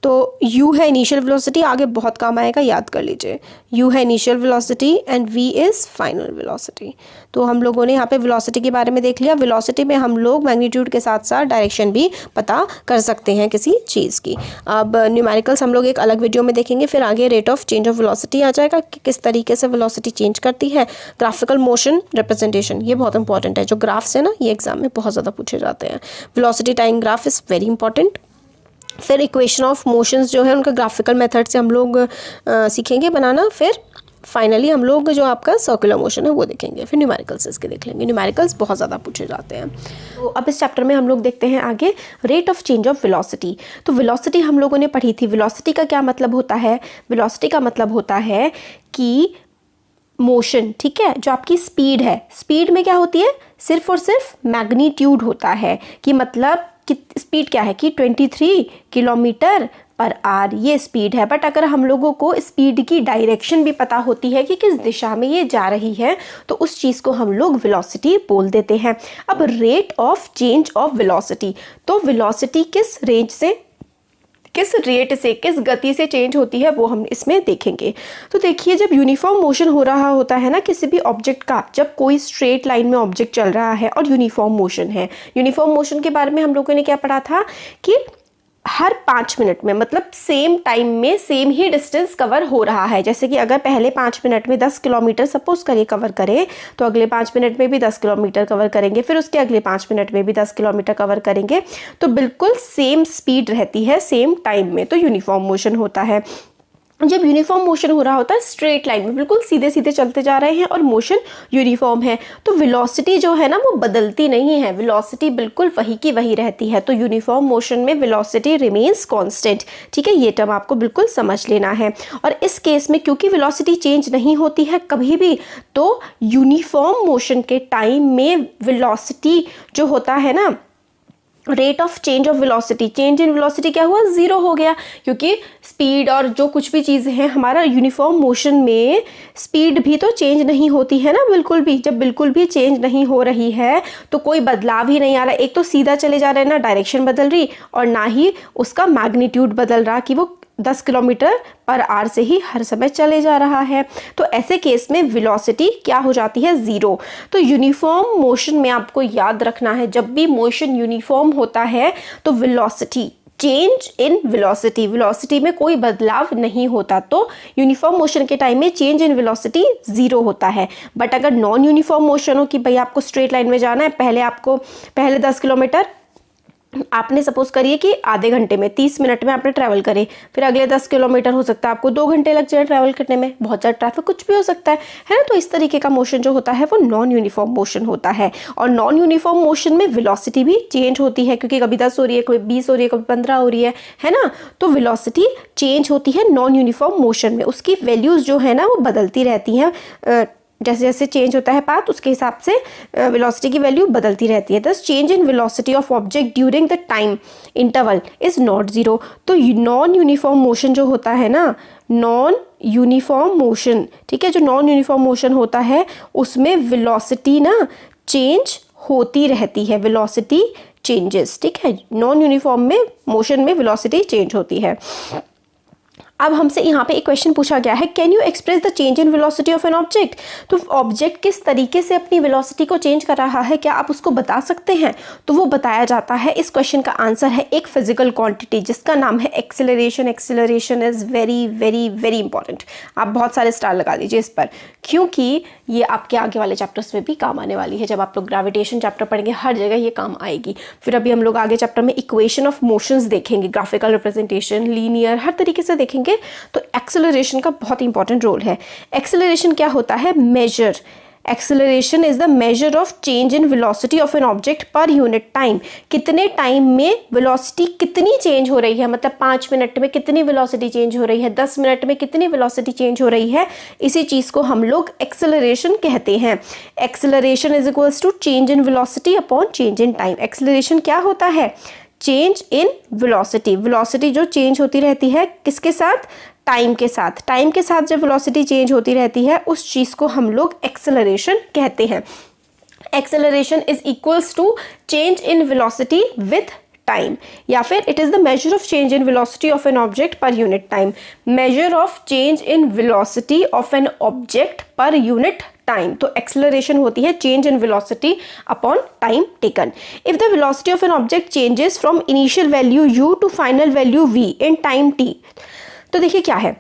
तो u है इनिशियल वेलोसिटी, आगे बहुत काम आएगा, याद कर लीजिए। u है initial velocity and v is final velocity. तो हम लोगों ने यहाँ पे वेलोसिटी के बारे में देख लिया। वेलोसिटी में हम लोग मैग्नीट्यूड के साथ साथ डायरेक्शन भी पता कर सकते हैं किसी चीज़ की। अब न्यूमेरिकल्स हम लोग एक अलग वीडियो में देखेंगे, फिर आगे rate of change of velocity आ जाएगा कि किस तरीके से वेलोसिटी चेंज करती है। ग्राफिकल मोशन रिप्रेजेंटेशन, ये बहुत इंपॉर्टेंट है। जो ग्राफ्स है ना ये एग्जाम में बहुत ज़्यादा पूछे जाते हैं। Velocity time graph is very important. फिर इक्वेशन ऑफ मोशंस जो है उनका ग्राफिकल मेथड से हम लोग सीखेंगे बनाना। फिर फाइनली हम लोग जो आपका सर्कुलर मोशन है वो देखेंगे, फिर न्यूमेरिकल्स इसके देख लेंगे। न्यूमेरिकल्स बहुत ज़्यादा पूछे जाते हैं। तो अब इस चैप्टर में हम लोग देखते हैं आगे rate of change of velocity. तो वेलोसिटी हम लोगों ने पढ़ी थी। वेलोसिटी का क्या मतलब होता है? वेलोसिटी का मतलब होता है कि मोशन, ठीक है, जो आपकी स्पीड है, स्पीड में क्या होती है? सिर्फ और सिर्फ मैग्नीट्यूड होता है, कि मतलब कि स्पीड क्या है कि 23 किलोमीटर पर आवर ये स्पीड है। बट अगर हम लोगों को स्पीड की डायरेक्शन भी पता होती है कि किस दिशा में ये जा रही है, तो उस चीज़ को हम लोग वेलोसिटी बोल देते हैं। अब rate of change of velocity, तो वेलोसिटी किस रेंज से, किस रेट से, किस गति से चेंज होती है वो हम इसमें देखेंगे। तो देखिए, जब यूनिफॉर्म मोशन हो रहा होता है ना किसी भी ऑब्जेक्ट का, जब कोई स्ट्रेट लाइन में ऑब्जेक्ट चल रहा है और यूनिफॉर्म मोशन है, यूनिफॉर्म मोशन के बारे में हम लोगों ने क्या पढ़ा था कि हर 5 मिनट में, मतलब सेम टाइम में सेम ही डिस्टेंस कवर हो रहा है। जैसे कि अगर पहले 5 मिनट में 10 किलोमीटर सपोज करिए कवर करें, तो अगले 5 मिनट में भी 10 किलोमीटर कवर करेंगे, फिर उसके अगले 5 मिनट में भी 10 किलोमीटर कवर करेंगे, तो बिल्कुल सेम स्पीड रहती है सेम टाइम में, तो यूनिफॉर्म मोशन होता है। जब यूनिफॉर्म मोशन हो रहा होता है स्ट्रेट लाइन में, बिल्कुल सीधे सीधे चलते जा रहे हैं और मोशन यूनिफॉर्म है, तो वेलोसिटी जो है ना वो बदलती नहीं है, वेलोसिटी बिल्कुल वही की वही रहती है। तो यूनिफॉर्म मोशन में वेलोसिटी रिमेन्स कांस्टेंट, ठीक है, ये टर्म आपको बिल्कुल समझ लेना है। और इस केस में क्योंकि वेलोसिटी चेंज नहीं होती है कभी भी, तो यूनिफॉर्म मोशन के टाइम में वेलोसिटी जो होता है ना, rate of change of velocity, change in velocity क्या हुआ? 0 हो गया, क्योंकि स्पीड और जो कुछ भी चीज़ें हैं, हमारा यूनिफॉर्म मोशन में स्पीड भी तो चेंज नहीं होती है ना बिल्कुल भी। जब बिल्कुल भी चेंज नहीं हो रही है तो कोई बदलाव ही नहीं आ रहा, एक तो सीधा चले जा रहे हैं, ना डायरेक्शन बदल रही और ना ही उसका मैग्नीट्यूड बदल रहा कि वो 10 किलोमीटर पर आवर से ही हर समय चले जा रहा है। तो ऐसे केस में वेलोसिटी क्या हो जाती है? 0। तो यूनिफॉर्म मोशन में आपको याद रखना है, जब भी मोशन यूनिफॉर्म होता है तो velocity, change in velocity, velocity में कोई बदलाव नहीं होता। तो यूनिफॉर्म मोशन के टाइम में चेंज इन वेलोसिटी 0 होता है। बट अगर नॉन यूनिफॉर्म मोशन हो कि भाई आपको स्ट्रेट लाइन में जाना है, पहले 10 किलोमीटर आपने सपोज करिए कि आधे घंटे में, 30 मिनट में आपने ट्रैवल करे, फिर अगले 10 किलोमीटर हो सकता है आपको 2 घंटे लग जाए ट्रैवल करने में, बहुत ज़्यादा ट्रैफिक कुछ भी हो सकता है ना। तो इस तरीके का मोशन जो होता है वो नॉन यूनिफॉर्म मोशन होता है। और नॉन यूनिफॉर्म मोशन में वेलोसिटी भी चेंज होती है, क्योंकि कभी 10 हो रही है, कभी 20 हो रही है, कभी 15 हो रही है ना। तो वेलोसिटी चेंज होती है नॉन यूनिफॉर्म मोशन में, उसकी वैल्यूज़ जो है ना वो बदलती रहती हैं, जैसे जैसे चेंज होता है पाथ उसके हिसाब से वेलोसिटी की वैल्यू बदलती रहती है। दस change in velocity of object during the time interval is not 0। तो नॉन यूनिफॉर्म मोशन जो होता है ना, नॉन यूनिफॉर्म मोशन, ठीक है, जो नॉन यूनिफॉर्म मोशन होता है उसमें वेलोसिटी ना चेंज होती रहती है, वेलोसिटी चेंजेस, ठीक है। नॉन यूनिफॉर्म में मोशन में वेलोसिटी चेंज होती है। अब हमसे यहाँ पे एक क्वेश्चन पूछा गया है, can you express the change in velocity of an object. तो ऑब्जेक्ट किस तरीके से अपनी वेलोसिटी को चेंज कर रहा है, क्या आप उसको बता सकते हैं? तो वो बताया जाता है। इस क्वेश्चन का आंसर है एक फिजिकल क्वांटिटी जिसका नाम है acceleration. Acceleration is very very very important. आप बहुत सारे स्टार लगा लीजिए इस पर, क्योंकि ये आपके आगे वाले चैप्टर्स में भी काम आने वाली है। जब आप लोग ग्रेविटेशन चैप्टर पढ़ेंगे हर जगह ये काम आएगी। फिर अभी हम लोग आगे चैप्टर में इक्वेशन ऑफ मोशंस देखेंगे, ग्राफिकल रिप्रेजेंटेशन, लीनियर, हर तरीके से देखेंगे। तो एक्सेलरेशन का बहुत इंपॉर्टेंट रोल है। एक्सेलरेशन क्या होता है? Measure. Acceleration is the measure of change in velocity of an object per unit time. कितने टाइम में वेलोसिटी कितनी चेंज हो रही है, मतलब 5 मिनट में कितनी वेलोसिटी चेंज हो रही है, 10 मिनट में कितनी वेलोसिटी चेंज हो रही है, इसी चीज को हम लोग एक्सेलरेशन कहते हैं। Acceleration is equals to change in velocity upon change in time. Acceleration क्या होता है? Change in velocity. वेलोसिटी जो चेंज होती रहती है किसके साथ? टाइम के साथ। टाइम के साथ जब वेलोसिटी चेंज होती रहती है उस चीज़ को हम लोग एक्सेलरेशन कहते हैं। Acceleration is equals to change in velocity with time, या फिर it is the measure of change in velocity of an object per unit time. Measure of change in velocity of an object per unit time. तो acceleration होती है change in velocity upon time taken. If the velocity of an object changes from initial value u to final value v in time t। तो देखिए क्या है,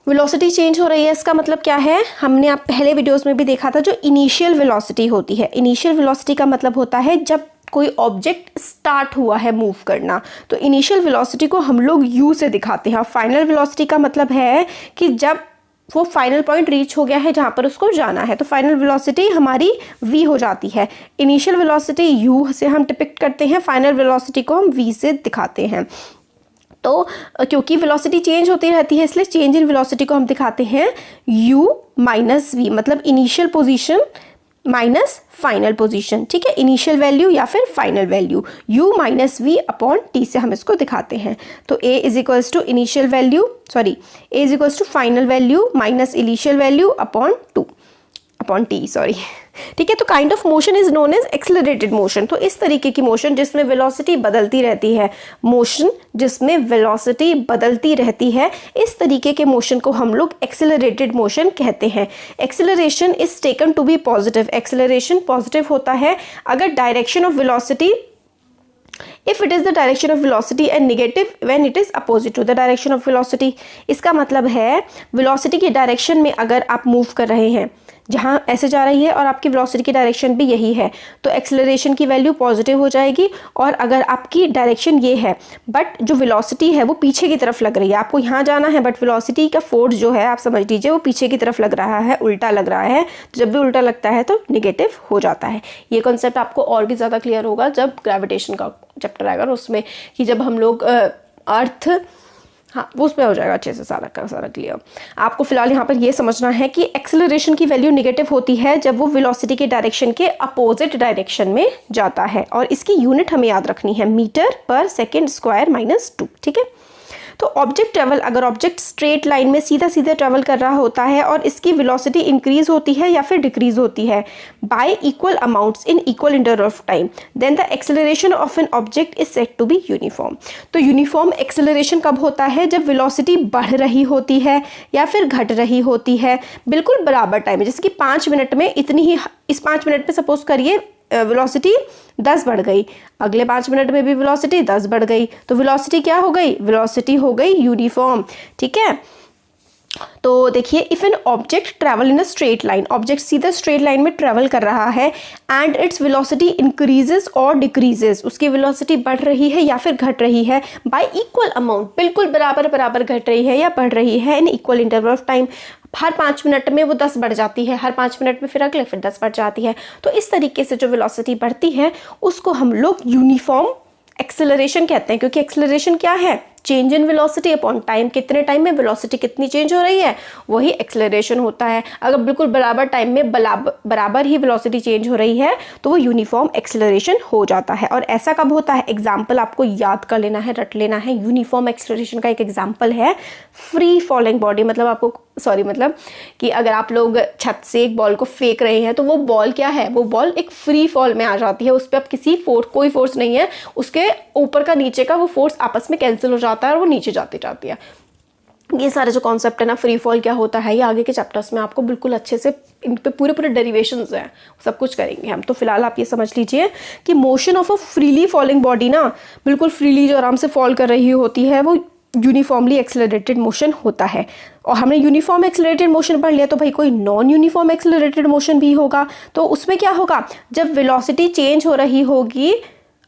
velocity change हो रही है, इसका मतलब क्या है? हमने आप पहले वीडियोस में भी देखा था, जो इनिशियल वेलोसिटी होती है। इनिशियल वेलोसिटी का मतलब होता है जब कोई ऑब्जेक्ट स्टार्ट हुआ है मूव करना, तो इनिशियल वेलोसिटी को हम लोग u से दिखाते हैं। फाइनल वेलोसिटी का मतलब है कि जब वो फाइनल पॉइंट रीच हो गया है जहाँ पर उसको जाना है, तो फाइनल वेलोसिटी हमारी v हो जाती है। इनिशियल वेलोसिटी u से हम डिपिक्ट करते हैं, फाइनल वेलोसिटी को हम v से दिखाते हैं। तो क्योंकि वेलोसिटी चेंज होती रहती है इसलिए चेंज इन वेलोसिटी को हम दिखाते हैं u माइनस v, मतलब initial position minus final position, ठीक है, इनिशियल वैल्यू या फिर final value, u minus v upon t से हम इसको दिखाते हैं। तो a is equals to initial value, sorry a is equals to final value minus initial value upon t, sorry, ठीक है। तो kind of motion is known as accelerated motion. तो इस तरीके की मोशन जिसमें वेलोसिटी बदलती रहती है, मोशन जिसमें वेलोसिटी बदलती रहती है, इस तरीके के मोशन को हम लोग एक्सेलरेटेड मोशन कहते हैं। Acceleration is taken to be positive, acceleration positive होता है अगर direction of velocity, if it is the direction of velocity and negative when it is opposite to the direction of velocity। इसका मतलब है velocity की direction में अगर आप मूव कर रहे हैं, जहाँ ऐसे जा रही है और आपकी वेलोसिटी की डायरेक्शन भी यही है, तो एक्सेलरेशन की वैल्यू पॉजिटिव हो जाएगी। और अगर आपकी डायरेक्शन ये है बट जो वेलोसिटी है वो पीछे की तरफ लग रही है, आपको यहाँ जाना है बट वेलोसिटी का फोर्स जो है आप समझ लीजिए वो पीछे की तरफ लग रहा है, उल्टा लग रहा है, तो जब भी उल्टा लगता है तो निगेटिव हो जाता है। ये कॉन्सेप्ट आपको और भी ज़्यादा क्लियर होगा जब ग्रेविटेशन का चैप्टर आएगा उसमें, कि जब हम लोग अर्थ, हाँ वो उसमें हो जाएगा अच्छे से सारा का सारा क्लियर। आपको फिलहाल यहाँ पर ये समझना है कि एक्सेलरेशन की वैल्यू नेगेटिव होती है जब वो वेलोसिटी के डायरेक्शन के अपोजिट डायरेक्शन में जाता है, और इसकी यूनिट हमें याद रखनी है metre per second square minus 2, ठीक है। तो ऑब्जेक्ट ट्रेवल, अगर ऑब्जेक्ट स्ट्रेट लाइन में सीधा सीधा ट्रेवल कर रहा होता है और इसकी वेलोसिटी इंक्रीज होती है या फिर डिक्रीज होती है by equal amounts in equal interval of time, then the acceleration of an object is said to be uniform. तो यूनिफॉर्म एक्सेलरेशन कब होता है? जब वेलोसिटी बढ़ रही होती है या फिर घट रही होती है बिल्कुल बराबर टाइम में, जैसे कि 5 मिनट में इतनी ही, इस 5 मिनट में सपोज करिए वेलोसिटी 10 बढ़ गई, अगले 5 मिनट में भी वेलोसिटी 10 बढ़ गई, तो वेलोसिटी क्या हो गई? वेलोसिटी हो गई यूनिफॉर्म, ठीक है। तो देखिए, if an object travel in a straight line, object सीधा स्ट्रेट लाइन में ट्रैवल कर रहा है एंड इट्स वेलोसिटी इंक्रीजेस और डिक्रीजेस, उसकी वेलोसिटी बढ़ रही है या फिर घट रही है बाय इक्वल अमाउंट, बिल्कुल बराबर बराबर घट रही है या बढ़ रही है इन equal interval of time. Her 5 minute में वो 10 बढ़ जाती है, हर 5 मिनट में फिर अगले फिर 10 बढ़ जाती है। तो इस तरीके से जो वेलोसिटी बढ़ती है उसको हम लोग यूनिफॉर्म एक्सेलरेशन कहते हैं, क्योंकि एक्सेलरेशन क्या है? Change in velocity upon time, कितने टाइम में वेलोसिटी कितनी चेंज हो रही है वही एक्सेलरेशन होता है। अगर बिल्कुल बराबर टाइम में बराबर ही वेलोसिटी चेंज हो रही है तो वो यूनिफॉर्म एक्सेलरेशन हो जाता है। और ऐसा कब होता है? एग्जाम्पल आपको याद कर लेना है, रट लेना है। यूनिफॉर्म एक्सेलरेशन का एक एग्जाम्पल है फ्री फॉलिंग बॉडी, मतलब कि अगर आप लोग छत से एक बॉल को फेंक रहे हैं तो वो बॉल क्या है? वो बॉल एक फ्री फॉल में आ जाती है, उस पर अब किसी कोई फोर्स नहीं है, उसके ऊपर का नीचे का वो फोर्स आपस में कैंसिल हो जाता है और वो नीचे जाती है। ये सारे जो कॉन्सेप्ट है ना, फ्री फॉल क्या होता है, ये आगे के चैप्टर्स में आपको बिल्कुल अच्छे से इन पे पूरे डेरिवेशंस हैं, सब कुछ करेंगे हम। तो फिलहाल आप ये समझ लीजिए कि motion of a freely falling body ना, बिल्कुल फ्रीली जो आराम से फॉल कर रही होती है, वो यूनिफॉर्मली एक्सेलरेटेड मोशन होता है। और हमने यूनिफॉर्म एक्सेलरेटेड मोशन पढ़ लिया, तो भाई कोई नॉन यूनिफॉर्म एक्सेलरेटेड मोशन भी होगा। तो उसमें क्या होगा? जब वेलोसिटी चेंज हो रही होगी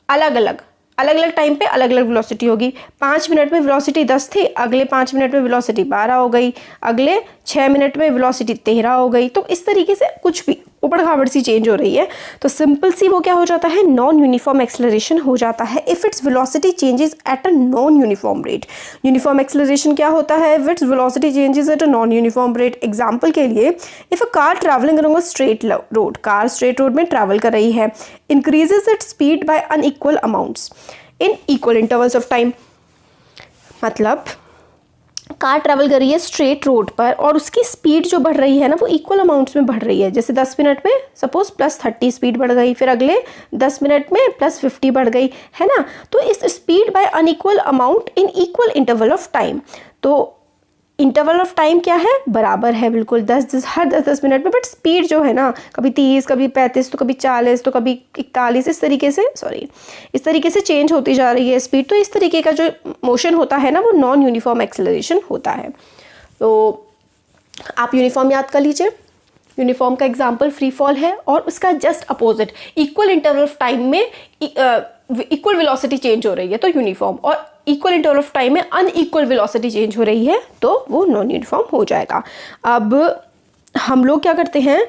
अलग अलग टाइम पे अलग अलग वेलोसिटी होगी। 5 मिनट में वेलोसिटी 10 थी, अगले 5 मिनट में वेलोसिटी 12 हो गई, अगले 6 मिनट में वेलोसिटी 13 हो गई। तो इस तरीके से कुछ भी ऊपर खाबड़ सी चेंज हो रही है, तो सिंपल सी वो क्या हो जाता है? नॉन यूनिफॉर्म एक्सेलरेशन हो जाता है if its velocity changes at a non uniform rate. Uniform acceleration क्या होता है? If its velocity changes at a non uniform rate. Example के लिए, if a car travelling along a straight road, car straight road में travel कर रही है, increases its speed bye unequal amounts in equal intervals of time. मतलब car travel कर रही है स्ट्रेट रोड पर और उसकी स्पीड जो बढ़ रही है ना, वो इक्वल अमाउंट्स में बढ़ रही है। जैसे 10 मिनट में सपोज +30 स्पीड बढ़ गई, फिर अगले 10 मिनट में +50 बढ़ गई, है ना। तो इस speed bye unequal amount in equal interval of time. तो इंटरवल ऑफ टाइम क्या है? बराबर है बिल्कुल, हर 10 मिनट में, बट स्पीड जो है ना, कभी 30, कभी 35, तो कभी 40, तो कभी 41, इस तरीके से चेंज होती जा रही है स्पीड। तो इस तरीके का जो मोशन होता है ना, वो नॉन यूनिफॉर्म एक्सेलरेशन होता है। तो आप यूनिफॉर्म याद कर लीजिए। यूनिफॉर्म का एग्जाम्पल फ्री फॉल है, और उसका just opposite equal interval of time में इक्वल वेलोसिटी चेंज हो रही है तो यूनिफॉर्म, और इक्वल इंटरवल ऑफ टाइम में अनइक्वल वेलोसिटी चेंज हो रही है तो वो नॉन यूनिफॉर्म हो जाएगा। अब हम लोग क्या करते हैं,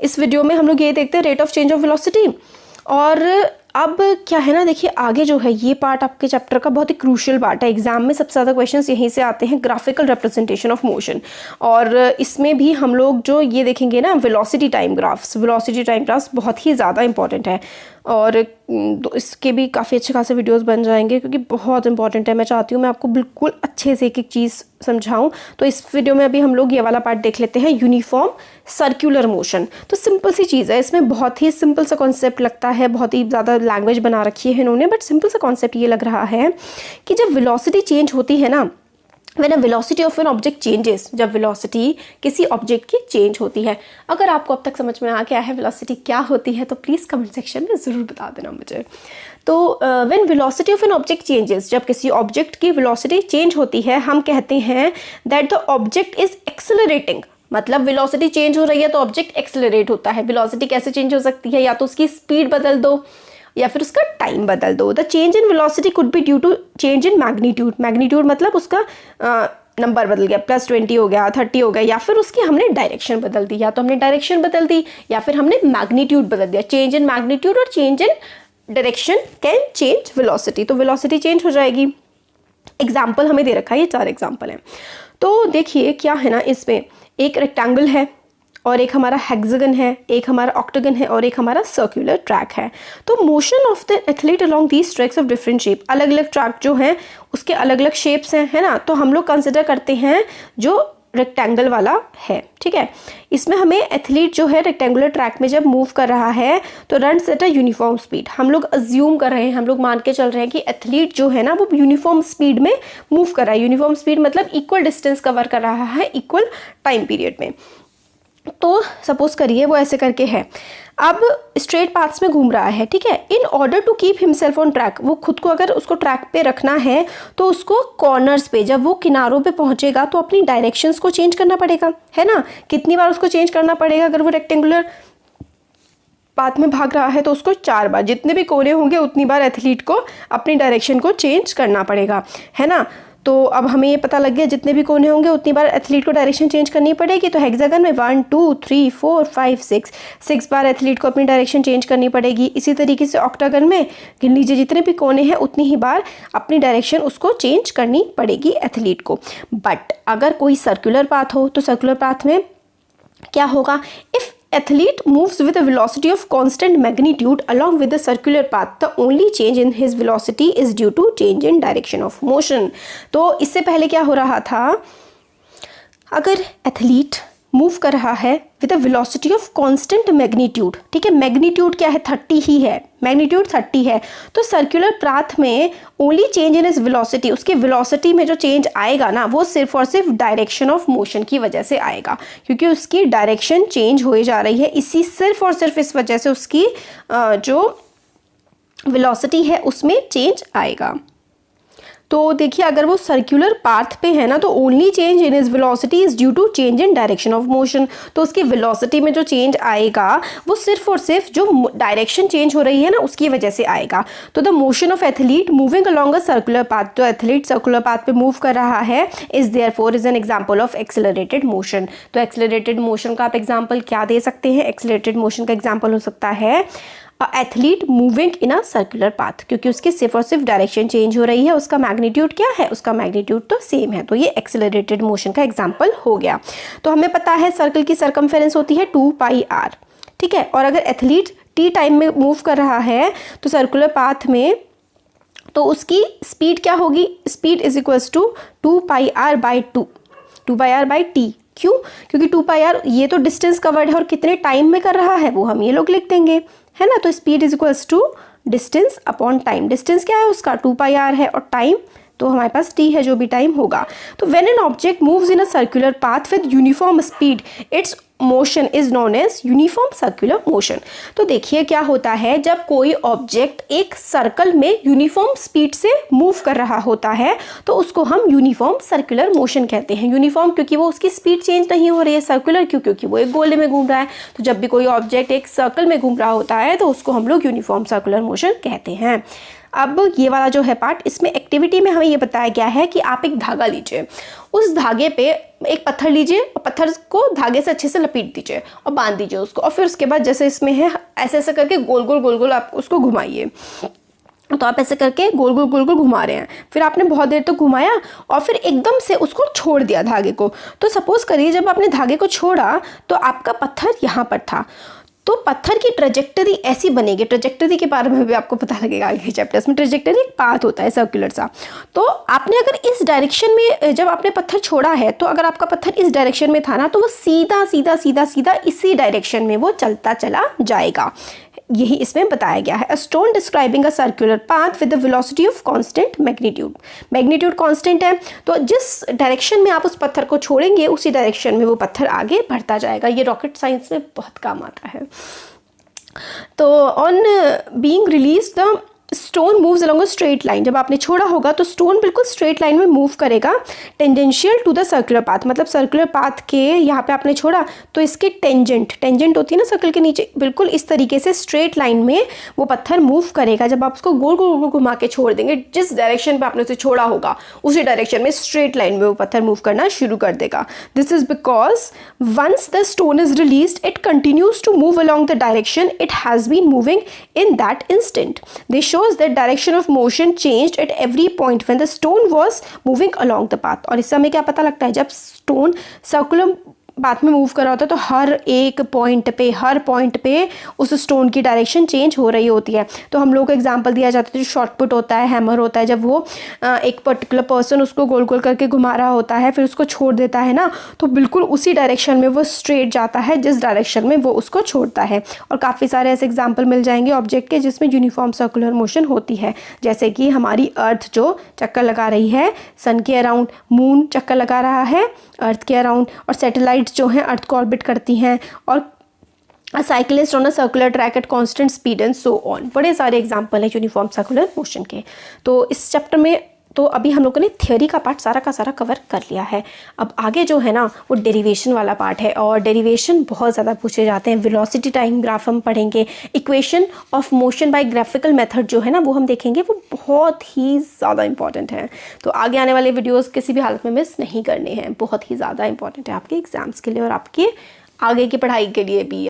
इस वीडियो में हम लोग ये देखते हैं rate of change of velocity. और अब क्या है ना, देखिए आगे जो है ये पार्ट आपके चैप्टर का बहुत ही क्रूशियल पार्ट है। एग्जाम में सबसे ज़्यादा क्वेश्चंस यहीं से आते हैं, ग्राफिकल रिप्रेजेंटेशन ऑफ मोशन। और इसमें भी हम लोग जो ये देखेंगे ना velocity time graphs, velocity time graphs बहुत ही ज़्यादा इंपॉर्टेंट है और इसके भी काफ़ी अच्छे खासे वीडियोस बन जाएंगे क्योंकि बहुत इंपॉर्टेंट है। मैं चाहती हूँ मैं आपको बिल्कुल अच्छे से एक एक चीज़ समझाऊं। तो इस वीडियो में अभी हम लोग ये वाला पार्ट देख लेते हैं, यूनिफॉर्म सर्कुलर मोशन। तो सिंपल सी चीज़ है, इसमें बहुत ही सिंपल सा कॉन्सेप्ट लगता है, बहुत ही ज़्यादा लैंग्वेज बना रखी है इन्होंने, बट सिंपल सा कॉन्सेप्ट ये लग रहा है कि जब वेलोसिटी चेंज होती है ना, When a velocity of an object changes, जब वेलोसिटी किसी ऑब्जेक्ट की चेंज होती है। अगर आपको अब तक समझ में आ गया है वेलोसिटी क्या होती है तो प्लीज़ कमेंट सेक्शन में ज़रूर बता देना मुझे। तो when velocity of an object changes, जब किसी ऑब्जेक्ट की वेलोसिटी चेंज होती है, हम कहते हैं that the object is accelerating. मतलब वेलोसिटी चेंज हो रही है तो ऑब्जेक्ट एक्सेलरेट होता है। वेलोसिटी कैसे चेंज हो सकती है, या तो उसकी स्पीड बदल दो या फिर उसका टाइम बदल दो। The change in velocity could be due to change in magnitude. Magnitude मतलब उसका नंबर बदल गया, +20 हो गया, 30 हो गया, या फिर उसकी हमने डायरेक्शन बदल दी, या तो हमने डायरेक्शन बदल दी या फिर हमने मैग्नीट्यूड बदल दिया। चेंज इन मैग्नीट्यूड और change in direction can change velocity. तो वेलोसिटी चेंज हो जाएगी। एग्जाम्पल हमें दे रखा है, ये 4 एग्जाम्पल हैं। तो देखिए क्या है ना, इसमें एक रेक्टेंगल है और एक हमारा हेक्सागन है, एक हमारा ऑक्टागन है और एक हमारा सर्कुलर ट्रैक है। तो motion of the athlete along these tracks of different shape, अलग अलग ट्रैक जो हैं उसके अलग अलग शेप्स हैं, है ना। तो हम लोग कंसिडर करते हैं जो रेक्टेंगल वाला है, ठीक है। इसमें हमें एथलीट जो है रेक्टेंगुलर ट्रैक में जब मूव कर रहा है तो runs at a uniform speed. हम लोग अज्यूम कर रहे हैं, हम लोग मान के चल रहे हैं कि एथलीट जो है ना वो यूनिफॉर्म स्पीड में मूव कर रहा है। यूनिफॉर्म स्पीड मतलब इक्वल डिस्टेंस कवर कर रहा है इक्वल टाइम पीरियड में। तो सपोज करिए वो ऐसे करके है, अब स्ट्रेट पाथ्स में घूम रहा है, ठीक है। In order to keep himself on track, वो खुद को अगर उसको ट्रैक पे रखना है तो उसको कॉर्नर्स पे, जब वो किनारों पे पहुंचेगा तो अपनी डायरेक्शंस को चेंज करना पड़ेगा, है ना। कितनी बार उसको चेंज करना पड़ेगा, अगर वो रेक्टेंगुलर पाथ में भाग रहा है तो उसको 4 बार, जितने भी कोने होंगे उतनी बार एथलीट को अपनी डायरेक्शन को चेंज करना पड़ेगा, है ना। तो अब हमें ये पता लग गया जितने भी कोने होंगे उतनी बार एथलीट को डायरेक्शन चेंज करनी पड़ेगी। तो हेक्सागन में 1 2 3 4 5 6 बार एथलीट को अपनी डायरेक्शन चेंज करनी पड़ेगी। इसी तरीके से ऑक्टागन में गिन लीजिए जितने भी कोने हैं उतनी ही बार अपनी डायरेक्शन उसको चेंज करनी पड़ेगी एथलीट को। बट अगर कोई सर्कुलर पाथ हो तो सर्कुलर पाथ में क्या होगा, if athlete moves with a velocity of constant magnitude along with the circular path, the only change in his velocity is due to change in direction of motion। तो इससे पहले क्या हो रहा था, अगर एथलीट मूव कर रहा है with a velocity of constant magnitude, ठीक है। मैग्नीट्यूड क्या है, 30 ही है, मैग्नीट्यूड 30 है। तो सर्कुलर पाथ में only change in is velocity, उसके वेलोसिटी में जो चेंज आएगा ना वो सिर्फ और सिर्फ डायरेक्शन ऑफ मोशन की वजह से आएगा, क्योंकि उसकी डायरेक्शन चेंज हो जा रही है। इसी सिर्फ और सिर्फ इस वजह से उसकी जो वेलोसिटी है उसमें चेंज आएगा। तो देखिए अगर वो सर्कुलर पाथ पे है ना तो only change in is velocity is due to change in direction of motion. तो उसकी वेलोसिटी में जो चेंज आएगा वो सिर्फ और सिर्फ जो डायरेक्शन चेंज हो रही है ना उसकी वजह से आएगा। तो the motion of athlete moving along a circular path, जो एथलीट सर्कुलर पाथ पे मूव कर रहा है is therefore is an example of accelerated motion. तो एक्सेलरेटेड मोशन का आप एग्जांपल क्या दे सकते हैं, एक्सेलरेटेड मोशन का एग्जांपल हो सकता है athlete moving in a circular path, क्योंकि उसकी सिर्फ और सिर्फ डायरेक्शन चेंज हो रही है, उसका मैग्नीट्यूड क्या है, उसका मैग्नीट्यूड तो सेम है। तो ये एक्सेलरेटेड मोशन का एग्जांपल हो गया। तो हमें पता है सर्कल की सरकमफेरेंस होती है 2πr, ठीक है। और अगर एथलीट टी टाइम में मूव कर रहा है तो सर्कुलर पाथ में तो उसकी स्पीड क्या होगी, speed is equals to 2πr/2, 2πr/t। क्यों, क्योंकि 2πr ये तो डिस्टेंस कवर्ड है और कितने टाइम में कर रहा है वो हम ये लोग लिख देंगे, है ना। तो speed is equals to distance upon time. Distance क्या है उसका 2πr है और टाइम तो हमारे पास t है जो भी टाइम होगा। तो when an object moves in a circular path with uniform speed its motion is known as uniform circular motion. तो देखिए क्या होता है, जब कोई ऑब्जेक्ट एक सर्कल में यूनिफॉर्म स्पीड से मूव कर रहा होता है तो उसको हम यूनिफॉर्म सर्कुलर मोशन कहते हैं। यूनिफॉर्म क्योंकि वो उसकी स्पीड चेंज नहीं हो रही है, सर्कुलर क्यों, क्योंकि वो एक गोले में घूम रहा है। तो जब भी कोई ऑब्जेक्ट एक सर्कल में घूम रहा होता है तो उसको हम लोग यूनिफॉर्म सर्कुलर मोशन कहते हैं। अब ये वाला जो है पार्ट, इसमें एक्टिविटी में हमें ये बताया गया है कि आप एक धागा लीजिए, उस धागे पे एक पत्थर लीजिए और पत्थर को धागे से अच्छे से लपेट दीजिए और बांध दीजिए उसको, और फिर उसके बाद जैसे इसमें है ऐसे ऐसे करके गोल गोल आप उसको घुमाइए। तो आप ऐसे करके गोल गोल घुमा रहे हैं, फिर आपने बहुत देर तक घुमाया और फिर एकदम से उसको छोड़ दिया धागे को। तो सपोज करिए जब आपने धागे को छोड़ा तो आपका पत्थर यहाँ पर था, तो पत्थर की ट्रेजेक्टरी ऐसी बनेगी। ट्रेजेक्टरी के बारे में भी आपको पता लगेगा आगे के चैप्टर्स में। ट्रेजेक्टरी एक पाथ होता है सर्कुलर सा। तो आपने अगर इस डायरेक्शन में जब आपने पत्थर छोड़ा है, तो अगर आपका पत्थर इस डायरेक्शन में था ना, तो वो सीधा सीधा सीधा सीधा इसी डायरेक्शन में वो चलता चला जाएगा। यही इसमें बताया गया है। A stone describing a circular path with the velocity of constant magnitude. Magnitude constant है, तो जिस डायरेक्शन में आप उस पत्थर को छोड़ेंगे उसी डायरेक्शन में वो पत्थर आगे बढ़ता जाएगा। ये रॉकेट साइंस में बहुत काम आता है। तो on being release the stone moves along a straight line. जब आपने छोड़ा होगा तो स्टोन बिल्कुल स्ट्रेट लाइन में मूव करेगा, tangential to the circular path. मतलब सर्कुलर पाथ के यहाँ पे आपने छोड़ा तो इसके टेंजेंट होती है ना सर्कल के नीचे, बिल्कुल इस तरीके से स्ट्रेट लाइन में वो पत्थर मूव करेगा। जब आप उसको गोल गोल घुमा के छोड़ देंगे, जिस डायरेक्शन पे आपने उसे छोड़ा होगा उसी डायरेक्शन में स्ट्रेट लाइन में वो पत्थर मूव करना शुरू कर देगा। This is because once the stone is release it continues to move along the direction it has been moving in that instant. This shows that direction of motion changed at every point when the stone was moving along the path. और इससे हमें क्या पता लगता है, जब stone circular path में move कर रहा होता है तो हर पॉइंट पे उस स्टोन की डायरेक्शन चेंज हो रही होती है। तो हम लोग को एग्जांपल दिया जाता है, जो शॉर्टपुट होता है, हैमर होता है, जब वो एक पर्टिकुलर पर्सन उसको गोल गोल करके घुमा रहा होता है, फिर उसको छोड़ देता है ना, तो बिल्कुल उसी डायरेक्शन में वो स्ट्रेट जाता है जिस डायरेक्शन में वो उसको छोड़ता है। और काफ़ी सारे ऐसे एग्जाम्पल मिल जाएंगे ऑब्जेक्ट के जिसमें यूनिफॉर्म सर्कुलर मोशन होती है, जैसे कि हमारी अर्थ जो चक्कर लगा रही है सन के अराउंड, मून चक्कर लगा रहा है अर्थ के अराउंड, और सैटेलाइट जो हैं अर्थ को ऑर्बिट करती हैं, और cyclist on a circular track at constant speed and so on. बड़े सारे एग्जांपल हैं यूनिफॉर्म सर्कुलर मोशन के। तो इस चैप्टर में तो अभी हम लोगों ने थ्योरी का पार्ट सारा का सारा कवर कर लिया है। अब आगे जो है ना वो डेरिवेशन वाला पार्ट है, और डेरिवेशन बहुत ज़्यादा पूछे जाते हैं। वेलोसिटी टाइम ग्राफ हम पढ़ेंगे, equation of motion by graphical method जो है ना वो हम देखेंगे, वो बहुत ही ज़्यादा इंपॉर्टेंट है। तो आगे आने वाले वीडियोज़ किसी भी हालत में मिस नहीं करने हैं, बहुत ही ज़्यादा इंपॉर्टेंट है आपके एग्जाम्स के लिए और आपके आगे की पढ़ाई के लिए भी।